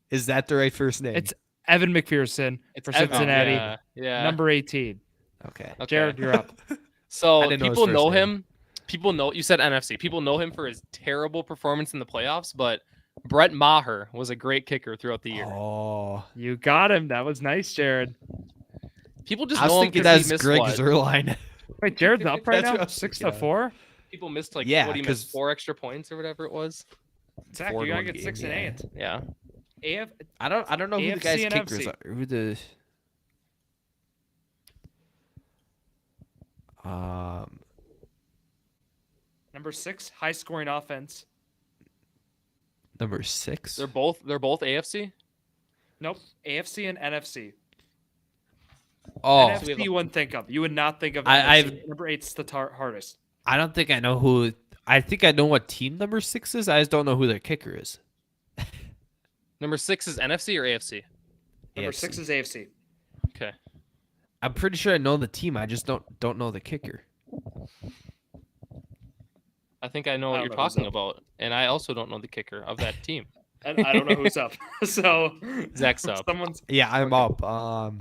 Is that the right first name? it's Evan McPherson for Evan, Cincinnati. Yeah. Number 18. okay. Okay. Jared, you're up. So I didn't know his people first know name. him. People know you said NFC. People know him for his terrible performance in the playoffs, but Brett Maher was a great kicker throughout the year. Oh, You got him. That was nice, Jared. People just I was know him thinking because he that's missed Greg what? Zerline. Wait, Jared's up right That's what I now? was 6 thinking to of. 4? People missed like Yeah, what he 'cause- missed 4 extra points or whatever it was. Zach, Four you gotta to one get 6 game, and 8. Yeah. AF, I don't know who the AFC guys and kickers NFC. are. Who the number 6, high scoring offense. number 6? They're both AFC. Nope. AFC and NFC. Oh, NFC you wouldn't think of. You would not think of I- NFC. Number 8's the hardest. I don't think I know who. I think I know what team number 6 is. I just don't know who their kicker is. Number 6 is NFC or AFC. Number AFC. 6 is AFC. Okay. I'm pretty sure I know the team. I just don't know the kicker. I think I know what I you're don't know who's talking up. about, and I also don't know the kicker of that team. And I don't know who's up. So Zach's up. Someone's Yeah, I'm Okay. up.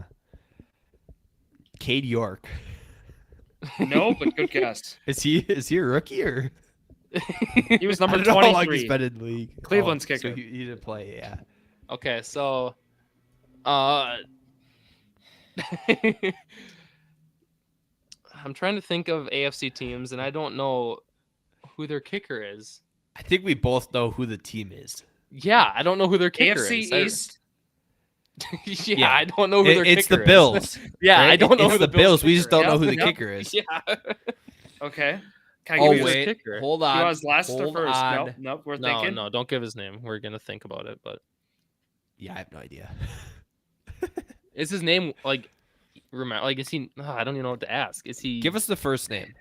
Cade York. no, but good guess. Is he a rookie or? He was number I don't know how long 23. he's been in the league. Cleveland's So kicker. he didn't play. Yeah. Okay, so I'm trying to think of AFC teams, and I don't know who their kicker is. I think we both know who the team is. Yeah, I don't know who their kicker AFC is. East. Yeah, Yeah. I don't know who their It's kicker the is. Bills. Yeah, right? I don't know It's who the Bills. We just kicker don't know is. who the Yep. kicker is. Yeah. Okay. Can I Oh give you his wait, kicker? hold Do you on. want his last or Hold first? on. Nope, we're No, thinking. no, don't give his name. We're gonna think about it. But Yeah, I have no idea. is his name like? Remember, like, is he? I don't even know what to ask. Is he? Give us the first name.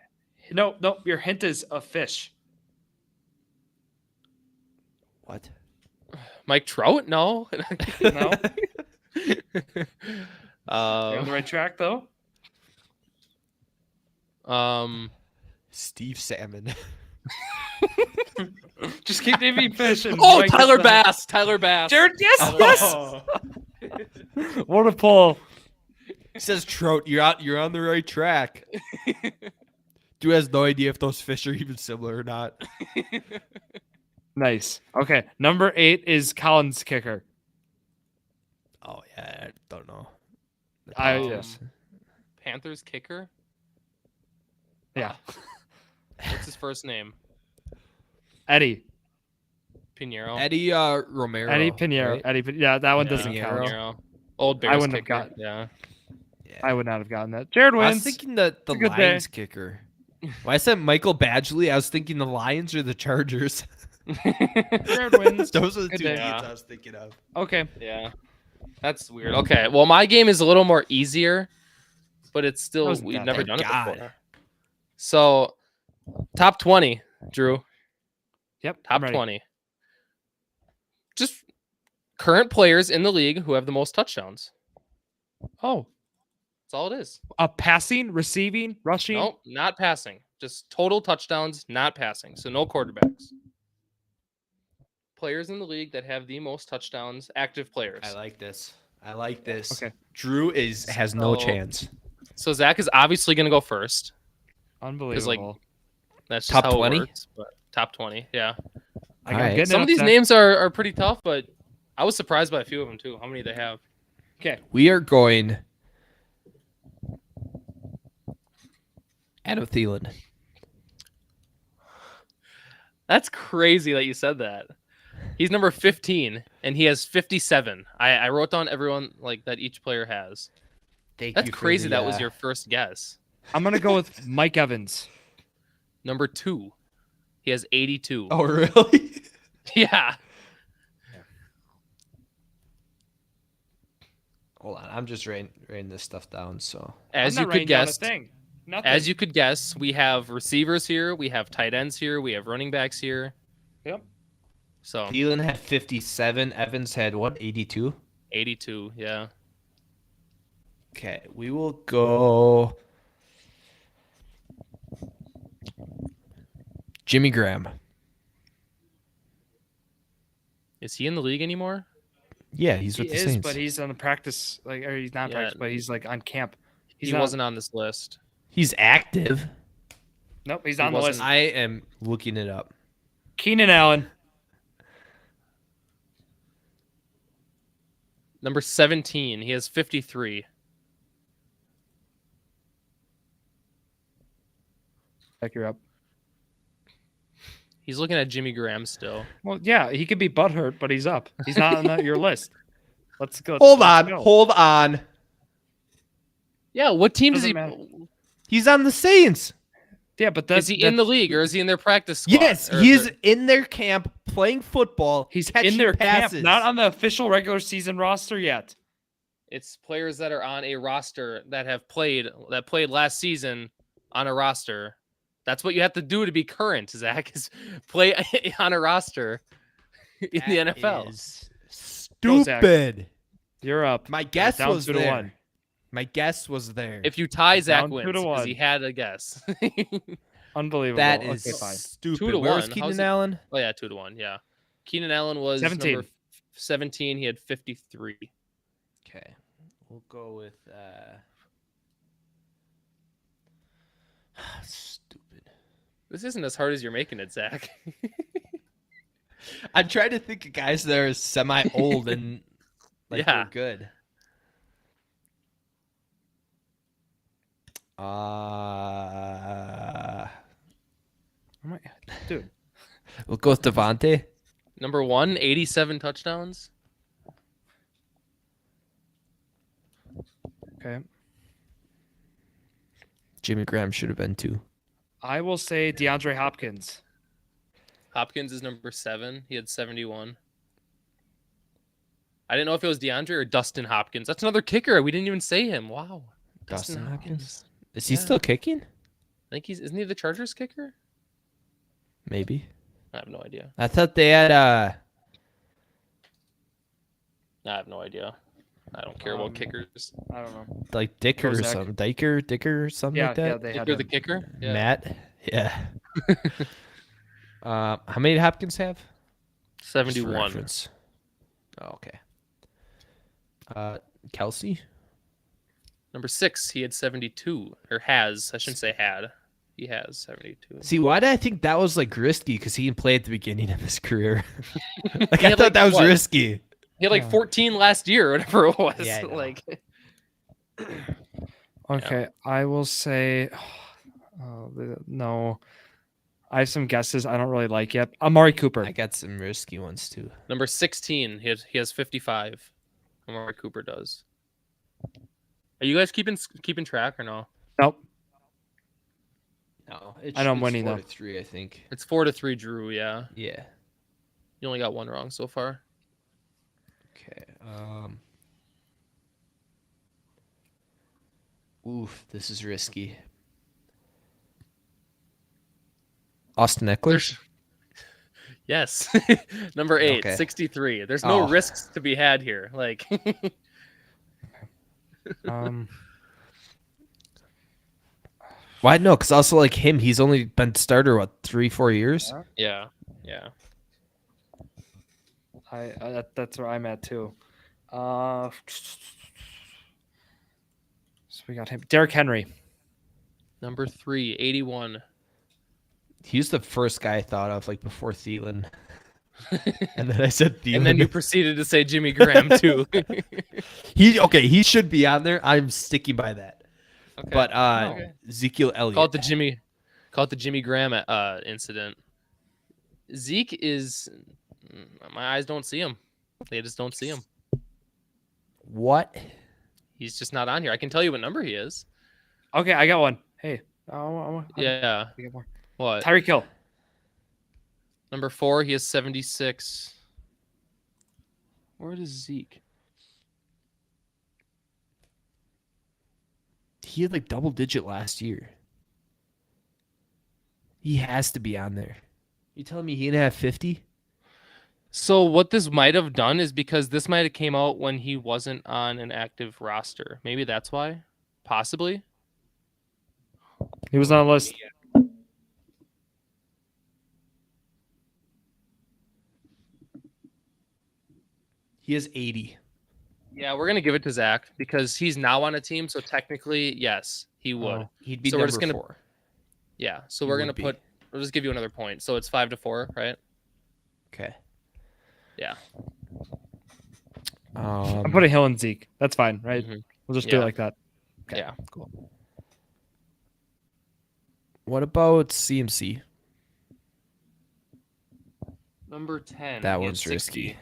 No, your hint is a fish. What? Mike Trout? No. No? You're on the um, right track, though? Steve Salmon. Just keep naming fish. And oh, Mike gets Tyler the- Bass. Tyler Bass. Jared, yes, Oh. yes! What a pull. He says Trout. You're on the right track. Dude has no idea if those fish are even similar or not. Nice. Okay, number 8 is Collins' kicker. Oh yeah, I don't know. Yes. Panthers kicker. Yeah. What's his first name? Eddie. Pinheiro. Eddie Romero. Eddie Pinheiro. right? Eddie yeah, that one Yeah, doesn't count. Pinheiro. Old Bears I wouldn't have kicker. gotten- Yeah. Yeah. I would not have gotten that. Jared I was wins. thinking the a good day. Lions kicker. When I said Michael Badgley, I was thinking the Lions or the Chargers. Jared wins. Those are the Good two day. teams I was thinking of. Okay. Yeah. That's weird. Okay. Well, my game is a little more easier, but it's still Wasn't we've that never bad. done it God. before. So, top 20, Drew. Yep. Top I'm ready. 20. Just current players in the league who have the most touchdowns. Oh, That's all it is. passing, receiving, rushing. Nope, not passing. Just total touchdowns, not passing. So no quarterbacks. Players in the league that have the most touchdowns, active players. I like this. I like this. Okay. Drew has no So- chance. So Zach is obviously going to go first. Unbelievable. That's just Top how 20? it works. But top 20, yeah. I'm Alright. getting Some it of these up, names are pretty tough, but I was surprised by a few of them too. How many they have? Okay. We are going Adam Thielen. That's crazy that you said that. He's number 15, and he has 57. I wrote down everyone like that each player has. Thank That's you for crazy. the, That was your first guess. I'm gonna go with Mike Evans. Number 2, he has 82. Oh really? Yeah. Hold on, I'm just writing this stuff down. So As I'm you not could writing down a guess, thing. Nothing. as you could guess, we have receivers here, we have tight ends here, we have running backs here. Yep. So Thielen had 57. Evans had what? 82. 82, yeah. Okay, we will go. Jimmy Graham. Is he in the league anymore? Yeah, he's He with the is, Saints. but he's on the practice, or he's not Yeah. practice, but he's like on camp. He's He not, wasn't on this list. He's active. Nope, he's he on the list. wasn't. I am looking it up. Keenan Allen. Number 17, he has 53. Back you up. He's looking at Jimmy Graham still. Well, yeah, he could be butthurt, but he's up. He's not on your list. Let's go. Hold let's on, go. hold on. Yeah, what team does Doesn't he? matter. He's on the Saints. Yeah, but that's Is he in the league or is he in their practice squad? Yes, Or he is their- in their camp playing football. He's catching in their passes. camp, not on the official regular season roster yet. It's players that are on a roster that played last season on a roster. That's what you have to do to be current, Zach, is play on a roster in the That NFL. is Go, Zach. stupid. You're up. My guess down was 2 to there. 1. My guess was there. If you tie, Zach Down 2 wins to because 1. he had a guess. Unbelievable. that is okay, fine. stupid. 2 to Where was 1. Keenan How's it- Allen? Oh yeah, 2-1. Yeah, Keenan Allen was 17. number 17. He had 53. Okay, we'll go with stupid. This isn't as hard as you're making it, Zach. I'm trying to think of guys that are semi-old and like Yeah. they're good. Dude, We'll go with Devontae. Number 1, 87 touchdowns. okay. Jimmy Graham should have been 2. I will say DeAndre Hopkins. Hopkins is number 7. He had 71. I didn't know if it was DeAndre or Dustin Hopkins. That's another kicker. We didn't even say him. Wow. Dustin Hopkins. Is he Yeah. still kicking? I think isn't he the Chargers kicker? Maybe. I have no idea. I thought they had I have no idea. I don't care about kickers. I don't know. like Dicker Go, or Zach. something. Dicker or something Yeah, like that. yeah, they had You're the him. kicker? Yeah. Matt. Yeah. How many did Hopkins have? Just for 71. reference. Oh, okay. Kelsey. Number 6, he had 72. Or has. I shouldn't say had. He has 72. See, why did I think that was like risky? Because he didn't play at the beginning of his career. like He I had, thought like, that was what? risky. He had like 14 last year or whatever it was. Yeah, I know. Like Okay, I will say, no. I have some guesses I don't really like yet. Amari Cooper. I got some risky ones too. number 16, he has 55. Amari Cooper does. Are you guys keeping track or no? Nope. No, I know I'm winning, 4 though. to 3, I think. It's 4-3, Drew. Yeah, Yeah. you only got one wrong so far. Okay. Oof, this is risky. Austin Eckler. There's- Yes, number 8, Okay. 63. There's no Oh. risks to be had here. Like Why no? Because also like him, he's only been starter what 3-4 years. yeah. that's where I'm at too. So we got him. Derrick Henry. Number 3, 81. He's the first guy I thought of like before Thielen. And then I said Thielen. And then you proceeded to say Jimmy Graham too. he should be on there. I'm sticking by that. Okay. But Okay. Ezekiel Elliott. Call it the Jimmy Graham incident. Zeke is my eyes don't see him. They just don't see him. What? He's just not on here. I can tell you what number he is. Okay, I got one. Hey. Yeah. I got more. What? Tyreek Hill. Number 4, he has 76. Where is Zeke? He had like double digit last year. He has to be on there. You telling me he didn't have 50? So what this might have done is because this might have came out when he wasn't on an active roster. Maybe that's why. Possibly. He was on a list. He has 80. Yeah, we're gonna give it to Zach because he's now on a team. So technically, yes, he would. Oh. He'd be So we're number just gonna- 4. Yeah. So He we're would gonna be. put. We'll just give you another point. So it's 5-4, right? Okay. Yeah. I'm putting Hill and Zeke. That's fine, right? Mhm. We'll just do it Yeah. like that. Okay, Yeah. cool. What about CMC? Number 10. That he had one's 60. risky.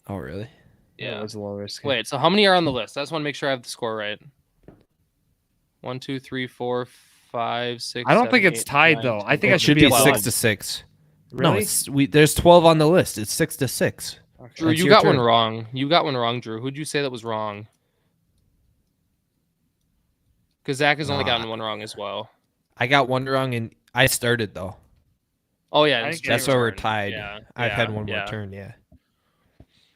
Oh, really? Yeah. It was a little risky. Wait. So how many are on the list? I just want to make sure I have the score right. 1, 2, 3, 4, 5, 6. I don't think 7, it's 8, tied 9, though. 10, I think It I should be be above. 6 to 6. No, Really? there's 12 on the list. It's 6 to 6. Okay. Drew, That's you your got one turn. wrong. You got one wrong, Drew. Who'd you say that was wrong? Because Zach has only Nah. gotten one wrong as well. I got one wrong, and I started though. Oh yeah, I it's think That's Drew's why we're turn. tied. Yeah, I've yeah, had one yeah. more turn. Yeah.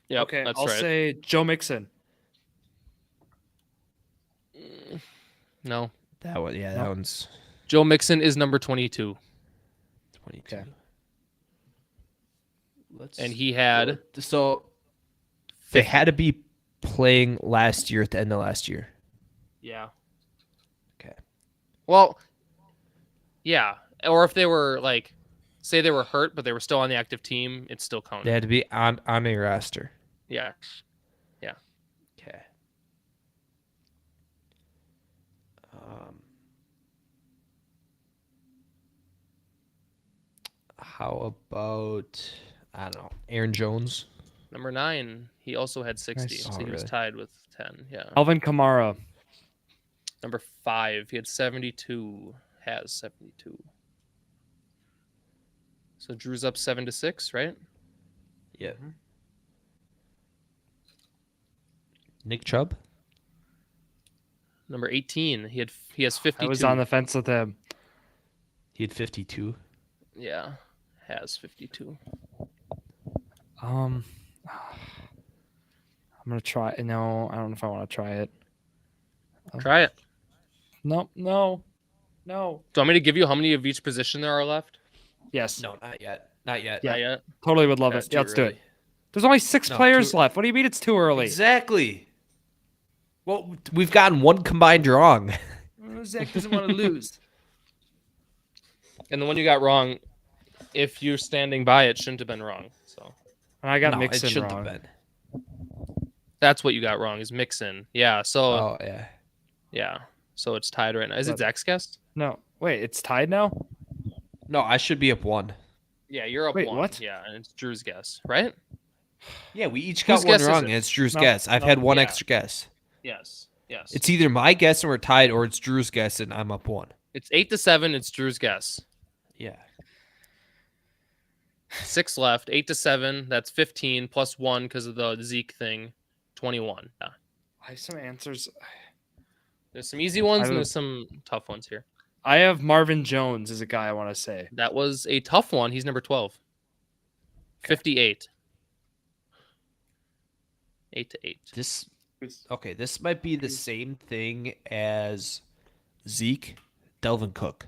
Yep, Okay, that's I'll right. say Joe Mixon. No, That one. Yeah, No. that one's Joe Mixon is number 22, 22. Okay. and he had So they had to be playing last year at the end of last year. yeah. Okay. Well, yeah, or if they were like, say they were hurt but they were still on the active team, it's still counted. They had to be on a roster. Yeah, Okay. How about I don't know, Aaron Jones? number 9. He also had 60, Nice. so Oh, he was really? tied with 10. Yeah. Alvin Kamara. Number 5, he had 72. Has 72. So Drew's up 7 to 6, right? Yeah. Nick Chubb? Number 18, he has 52. I was on the fence with him. He had 52. Yeah, has 52. I'm gonna try. No, I don't know if I want to try it. Try it. No. Do you want me to give you how many of each position there are left? Yes. No, not yet. Not yet. Yeah. Not yet. Totally would love That's it. Yeah, too let's do early. it. There's only 6 No, players too- left. What do you mean it's too early? Exactly. Well, we've gotten one combined wrong. Zach doesn't want to lose. And the one you got wrong, if you're standing by it, shouldn't have been wrong. So And I got No, it Mixon shouldn't wrong. have been. that's what you got wrong is Mixon. Yeah. So Oh, yeah. yeah. So it's tied right now. Is it But- Zach's guess? No, wait, it's tied now. No, I should be up 1. Yeah, you're up Wait, 1. what? Yeah, and it's Drew's guess, right? Yeah, we each Whose got one guess is wrong, it? and it's Drew's No, guess. I've no, had one yeah. extra guess. Yes. Yes. It's either my guess and we're tied, or it's Drew's guess and I'm up 1. It's 8 to 7. It's Drew's guess. Yeah. 6 left. 8 to 7. That's 15 plus 1 because of the Zeke thing. 21. Yeah. I have some answers. There's some easy ones I and don't- there's some tough ones here. I have Marvin Jones as a guy I want to say. That was a tough one. He's number 12. 58. 8 to 8. This might be the same thing as Zeke, Delvin Cook.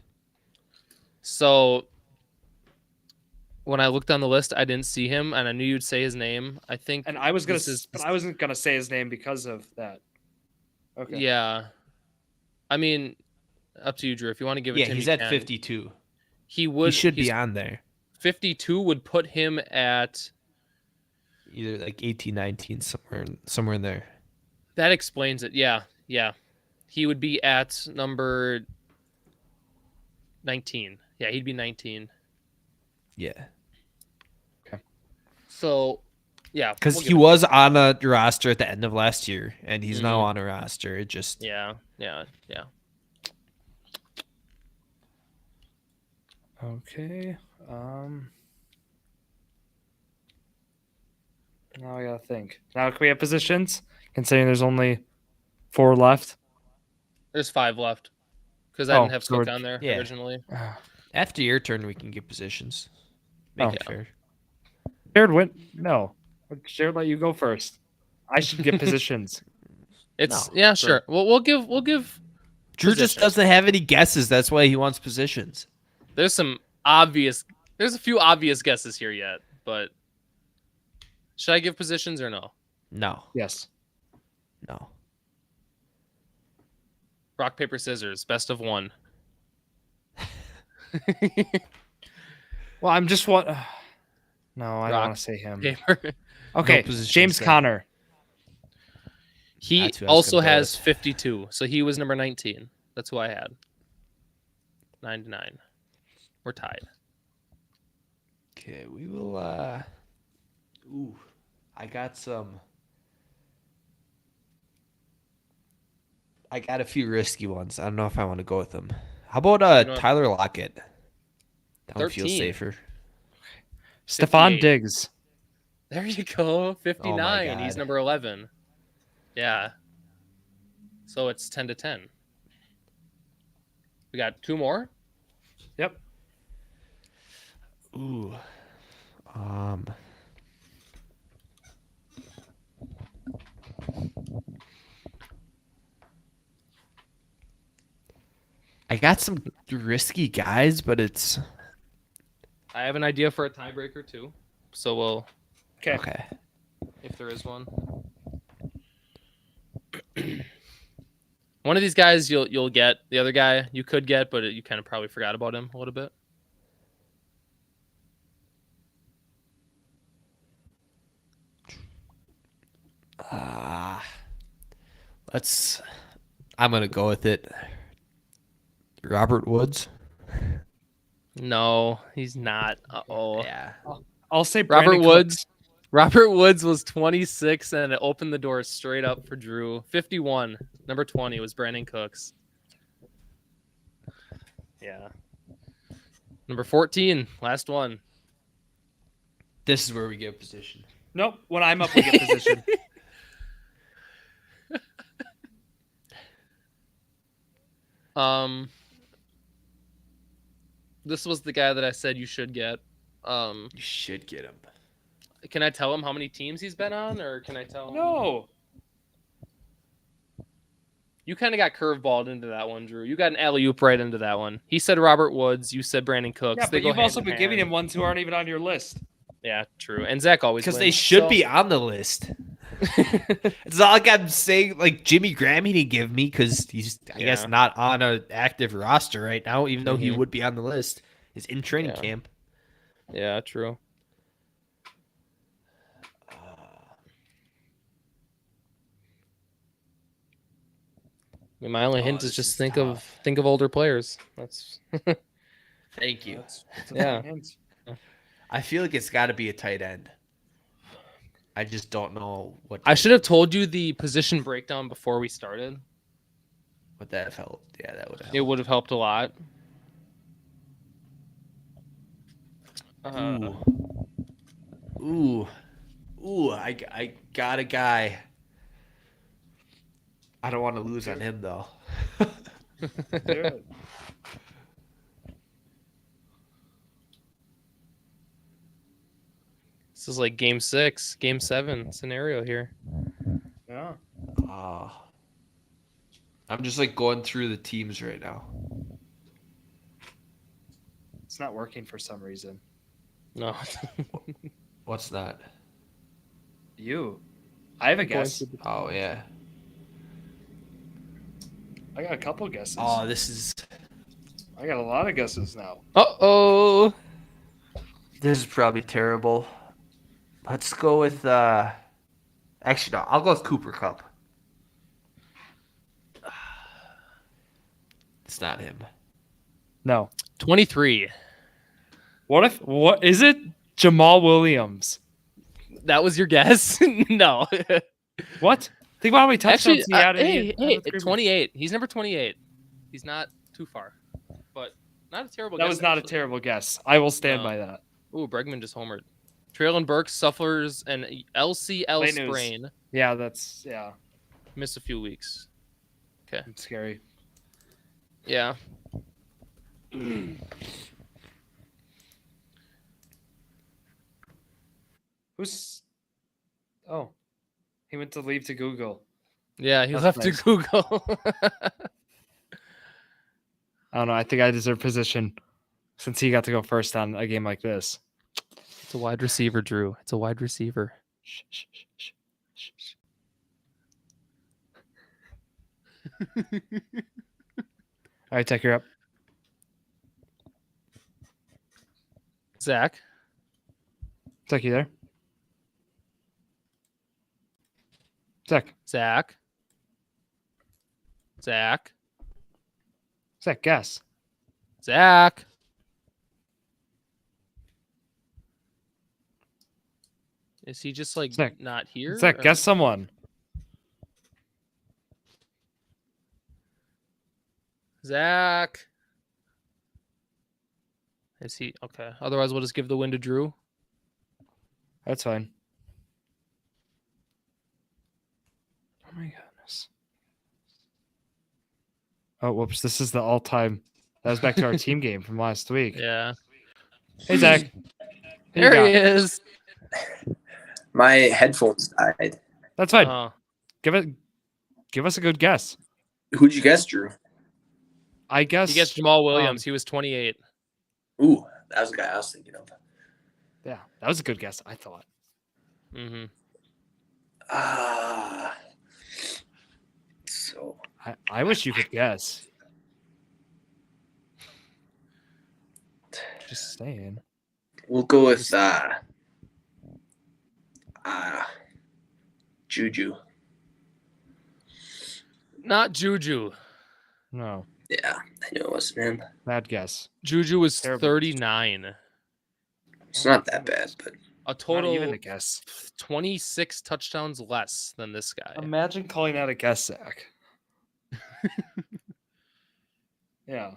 So when I looked on the list, I didn't see him, and I knew you'd say his name. I think, And I was gonna, this but I wasn't gonna say his name because of that. Okay. yeah. I mean, up to you, Drew. If you want to give it Yeah, to him, he's you at can. 52. He would. He should he's- be on there. 52 would put him at. Either like 18, 19, somewhere in there. That explains it. Yeah, yeah. He would be at number 19. Yeah, he'd be 19. Yeah. So, yeah. Because we'll he give it- was on a roster at the end of last year, and he's now Mhm. on a roster. It just Yeah. Okay. Now I gotta think. Now can we have positions? Considering there's only 4 left. There's 5 left because I Oh, didn't have so Cook we're- on there yeah. originally. After your turn, we can get positions. Make Oh. it fair. Jared went. No, Jared let you go first. I should get positions. It's No, yeah, sure. Well, we'll give Drew just positions. doesn't have any guesses. That's why he wants positions. There's a few obvious guesses here yet, but should I give positions or no? No, Yes. no. Rock, paper, scissors, best of 1. Well, I'm just what. No, I don't Rock, want to say him. paper. Okay, positions James then. Conner. He That's who I was also gonna go has with. 52, so he was number 19. That's who I had. 9-9. We're tied. Okay, we will. Ooh, I got some. I got a few risky ones. I don't know if I want to go with them. How about You know what? Tyler Lockett? That one feels 13. safer. Stephon 58. Diggs. There you go. 59. He's God. number 11. Yeah. So it's 10-10. We got 2 more. Yep. Ooh. I got some risky guys, but it's I have an idea for a tiebreaker too. So we'll, okay. if there is one. One of these guys you'll get. The other guy you could get, but you kind of probably forgot about him a little bit. Let's. I'm gonna go with it. Robert Woods. No, he's not. Uh-oh. Yeah. I'll say Robert Brandon Woods. Cooks. Robert Woods was 26, and it opened the door straight up for Drew. 51, number 20 was Brandon Cooks. Yeah. Number 14, last one. This is where we get position. Nope. When I'm up, we get position. This was the guy that I said you should get. You should get him. Can I tell him how many teams he's been on, or can I tell him? No. You kind of got curveballed into that one, Drew. You got an alley-oop right into that one. He said Robert Woods. You said Brandon Cooks. Yeah, They but go you've hand also in been giving hand. him ones who aren't even on your list. Yeah, true. And Zach always Because wins, they should so- be on the list. It's not like I'm saying like Jimmy Graham he didn't give me because he's I guess Yeah. not on an active roster right now, even though he Mhm. would be on the list. He's in training Yeah. camp. Yeah, true. I mean, my only hint is this just is think tough. of older players. That's Thank you. That's a Yeah. fine hint. I feel like it's got to be a tight end. I just don't know what. I should have told you the position breakdown before we started. What that felt. Yeah, that would have. It would have helped a lot. Ooh! I got a guy. I don't want to lose on him though. Good. This is like game 6, game 7 scenario here. Yeah. I'm just like going through the teams right now. It's not working for some reason. No. What's that? You. I have a guess. Oh yeah. I got a couple guesses. Oh, this is I got a lot of guesses now. Uh-oh. this is probably terrible. Let's go with actually no, I'll go with Cooper Cup. It's not him. No. 23. What is it? Jamal Williams. That was your guess? No. What? Think about how many touchdowns Actually, he had. hey, 28. He's number 28. He's not too far, but not a terrible That guess. was not a actually. terrible guess. I will stand No. by that. Ooh, Bregman just homered. Traylon Burks suffers an LCL Late news. sprain. Yeah, that's Missed a few weeks. it's scary. Yeah. Who's? Oh, he went to leave to Google. Yeah, he That's left nice. to Google. I don't know. I think I deserve position since he got to go first on a game like this. It's a wide receiver, Drew. It's a wide receiver. Shh, shh, shh, shh, shh, shh. All right, Tech, you're up. Zach. Tech, you there? Zach, Zach. Zach. Zach, guess. Zach. Is he just like Zach. not here? Zach, or- guess someone. Zach. Is he okay? Otherwise, we'll just give the win to Drew. That's fine. Oh my goodness. Oh, whoops. This is the all-time. That was back to our team game from last week. Yeah. Hey, Zach. Who you There he got? is. My headphones died. That's fine. Oh, Give us a good guess. Who'd you guess, Drew? I guess. he gets Jamal Williams. He was 28. Ooh, that was the guy I was thinking of. Yeah, that was a good guess. I thought. Mm-hmm. So I wish you could guess. Just saying. we'll go with Juju. Not Juju. No, Yeah, I knew it wasn't him. bad guess. Juju was Terrible. 39. It's not that bad, but A Not total even a guess. 26 touchdowns less than this guy. Imagine calling that a guess, Zach. Yeah,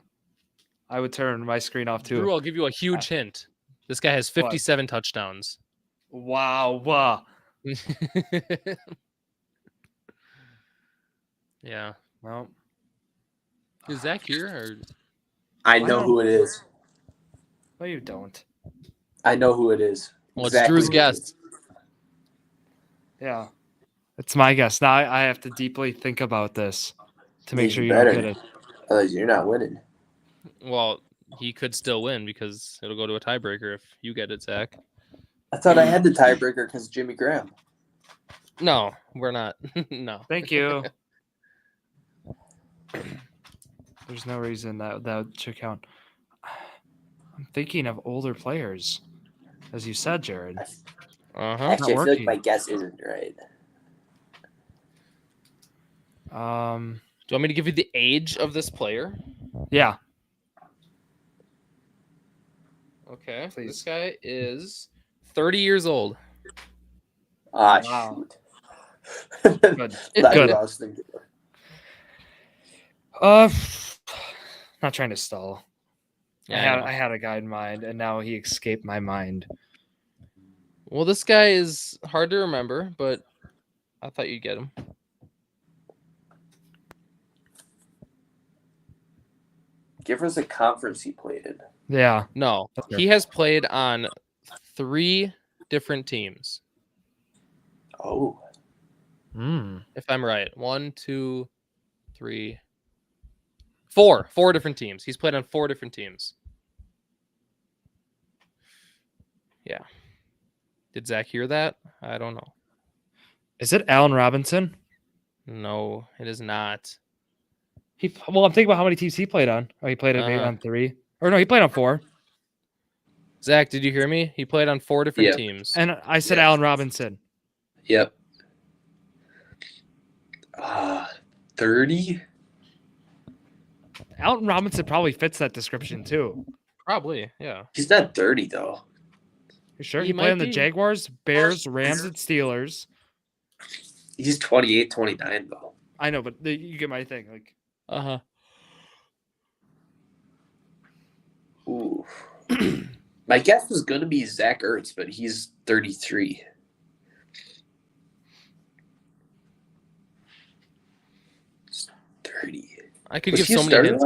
I would turn my screen off too. Drew, I'll give you a huge hint. This guy has 57 touchdowns. Wow. Wow. Yeah. Well, Is Zach here? Or... I I know don't- who it is. no, you don't. I know who it is. Well, it's Exactly Drew's who it guess. is. Yeah, it's my guess. Now I have to deeply think about this to make Yeah, sure you you don't better. get it. Otherwise, you're not winning. Well, he could still win because it'll go to a tiebreaker if you get it, Zach. I thought I had the tiebreaker because Jimmy Graham. No, we're not. No. Thank you. There's no reason that should count. I'm thinking of older players, as you said, Jared. Uh-huh. Actually, I feel like working. my guess isn't right. Do you want me to give you the age of this player? Yeah. Okay. Please. This guy is 30 years old. Ah, Wow. shoot. Good. That's Good. what I was thinking. Not trying to stall. Yeah, I had a guy in mind, and now he escaped my mind. Well, this guy is hard to remember, but I thought you'd get him. Give us a conference he played in. Yeah. No, That's fair. he has played on 3 different teams. Oh, If I'm right. 1, 2, 3, 4. 4 different teams. He's played on 4 different teams. Yeah. Did Zach hear that? I don't know. Is it Allen Robinson? No, it is not. Well, I'm thinking about how many teams he played on. Oh, he played Uh-huh. on 3. Or no, he played on 4. Zach, did you hear me? He played on 4 different Yeah. teams. And I said Yeah. Allen Robinson. yep. 30? Allen Robinson probably fits that description too. Probably, yeah. He's not 30, though. You sure? He He played might on the be. Jaguars, Bears, Rams, and Steelers. He's 28, 29, though. I know, but you get my thing. Like, Uh-huh. Ooh. My guess was going to be Zach Ertz, but he's 33. It's 30. I could Was give he a so many starter hints.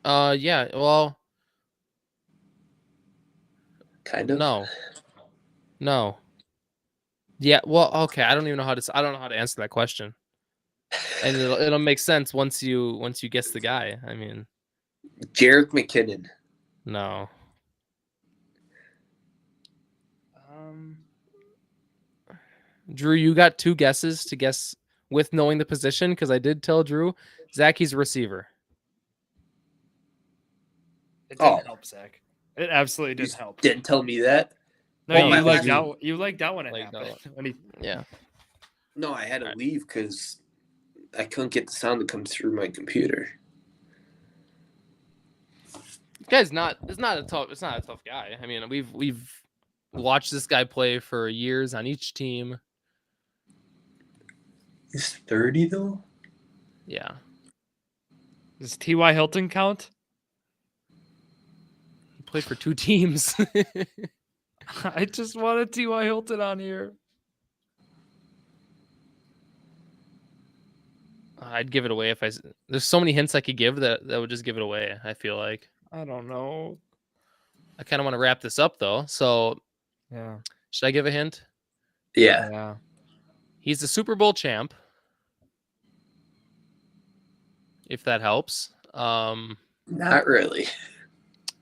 last Yeah. Well, Kind of. no. Yeah. Well, okay. I don't know how to answer that question, and it'll make sense once you guess the guy. I mean, Jerick McKinnon. no. Drew, you got 2 guesses to guess with knowing the position because I did tell Drew. Zach, he's a receiver. It didn't Oh. help, Zach. It absolutely You didn't help. didn't tell me that. No, Oh, you my liked last- out. You liked out when it Liked happened. out. When he, Yeah. No, I had to Alright. leave because I couldn't get the sound to come through my computer. Guy's not. It's not a tough guy. I mean, we've watched this guy play for years on each team. He's 30 though. Yeah. does T.Y. Hilton count? He played for 2 teams. I just wanted T.Y. Hilton on here. I'd give it away if there's so many hints I could give that would just give it away. I feel like I don't know. I kind of want to wrap this up though. So Yeah. should I give a hint? Yeah. Yeah. He's the Super Bowl champ. If that helps. Not really.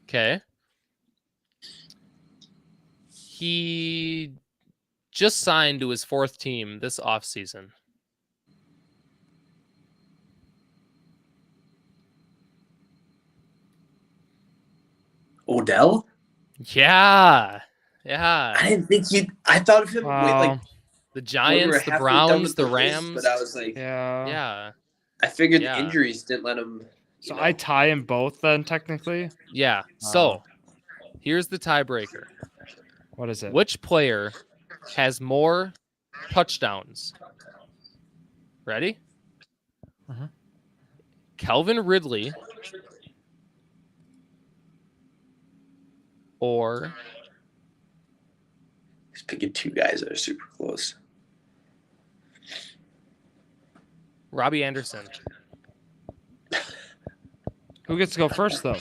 Okay. He just signed to his 4th team this offseason. Odell? Yeah. I didn't think you'd. I thought of him Wow. like The when we were Giants, the halfway done Browns, with the list, Rams. but I was like, Yeah. Yeah. I figured Yeah. the injuries didn't let him. So I tie him both then, technically. Yeah. So here's the tiebreaker. What is it? Which player has more touchdowns? Ready? Mhm. Calvin Ridley or He's picking 2 guys that are super close. Robbie Anderson. Who gets to go first, though?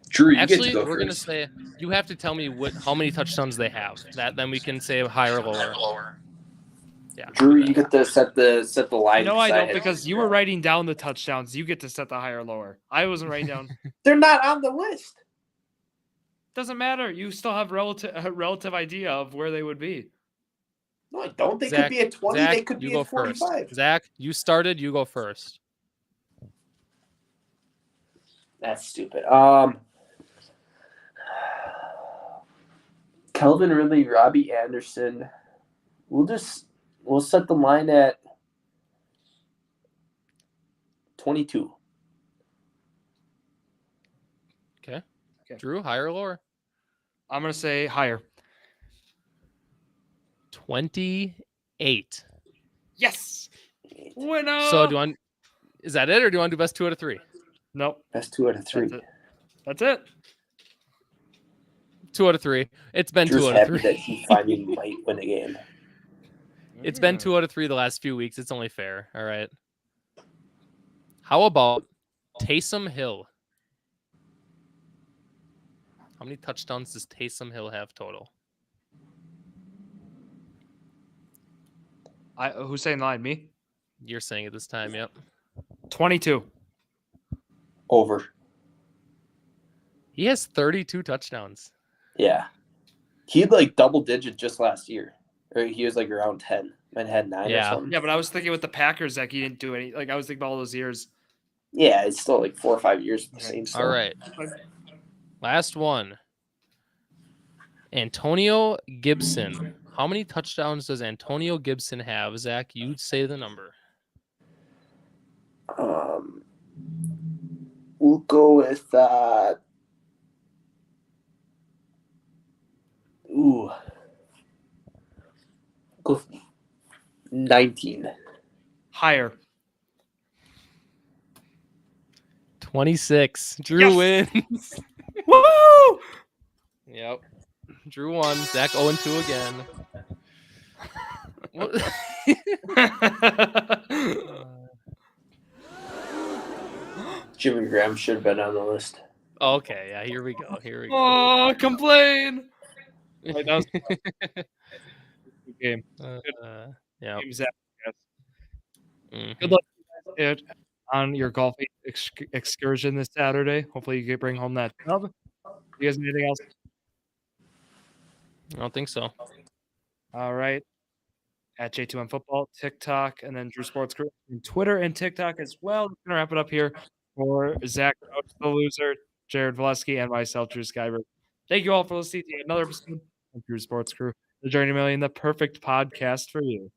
Drew, you Actually, get to go we're first. gonna say you have to tell me how many touchdowns they have. Then we can say higher or lower. Yeah. Drew, you get to set the line. No, I don't, had- because you were writing down the touchdowns. You get to set the higher or lower. I wasn't writing down. They're not on the list. Doesn't matter. You still have a relative idea of where they would be. No, I don't. They Zach, could be at 20. Zach, They could you be go at 45. first. Zach, you started. You go first. That's stupid. Kelvin Ridley, Robbie Anderson. We'll set the line at 22. Okay. Okay. Drew, higher or lower? I'm going to say higher. 28. Yes. Winner. So is that it, or do you want to do best 2 out of 3? Nope. That's 2 out of 3. That's it. 2 out of 3. It's been Drew's 2 out of happy 3. that he finally might win a game. It's been 2 out of 3 the last few weeks. It's only fair. All right. How about Taysom Hill? How many touchdowns does Taysom Hill have total? Who's saying line? Me? You're saying it this time. Yep. 22. Over. He has 32 touchdowns. Yeah. He had like double digit just last year. Or he was like around 10. Might have had 9 Yeah. or something. Yeah, but I was thinking with the Packers, Zach, he didn't do any. Like, I was thinking about all those years. Yeah, it's still like 4 or 5 years the Okay. same stuff. All right. Last one. Antonio Gibson. How many touchdowns does Antonio Gibson have? Zach, you say the number. We'll go with go with 19. Higher. 26. Drew Yes. wins. Woo! Yep. Drew won. Zach 0-2 again. What- Jimmy Graham should have been on the list. Okay, yeah, here we go. Oh, complain! Right, that was a good game. Yeah. Game, Zach, yes. Mhm. Good luck on your golf excursion this Saturday. Hopefully, you can bring home that tub. You guys, anything else? I don't think so. All right. At J2M Football, TikTok, and then Drew Sports Group and Twitter and TikTok as well. We're gonna wrap it up here for Zach, Coach the Loser, Jared Valesky, and myself, Drew Skyberg. Thank you all for listening to another episode of Drew Sports Crew, the Journey Million, the perfect podcast for you.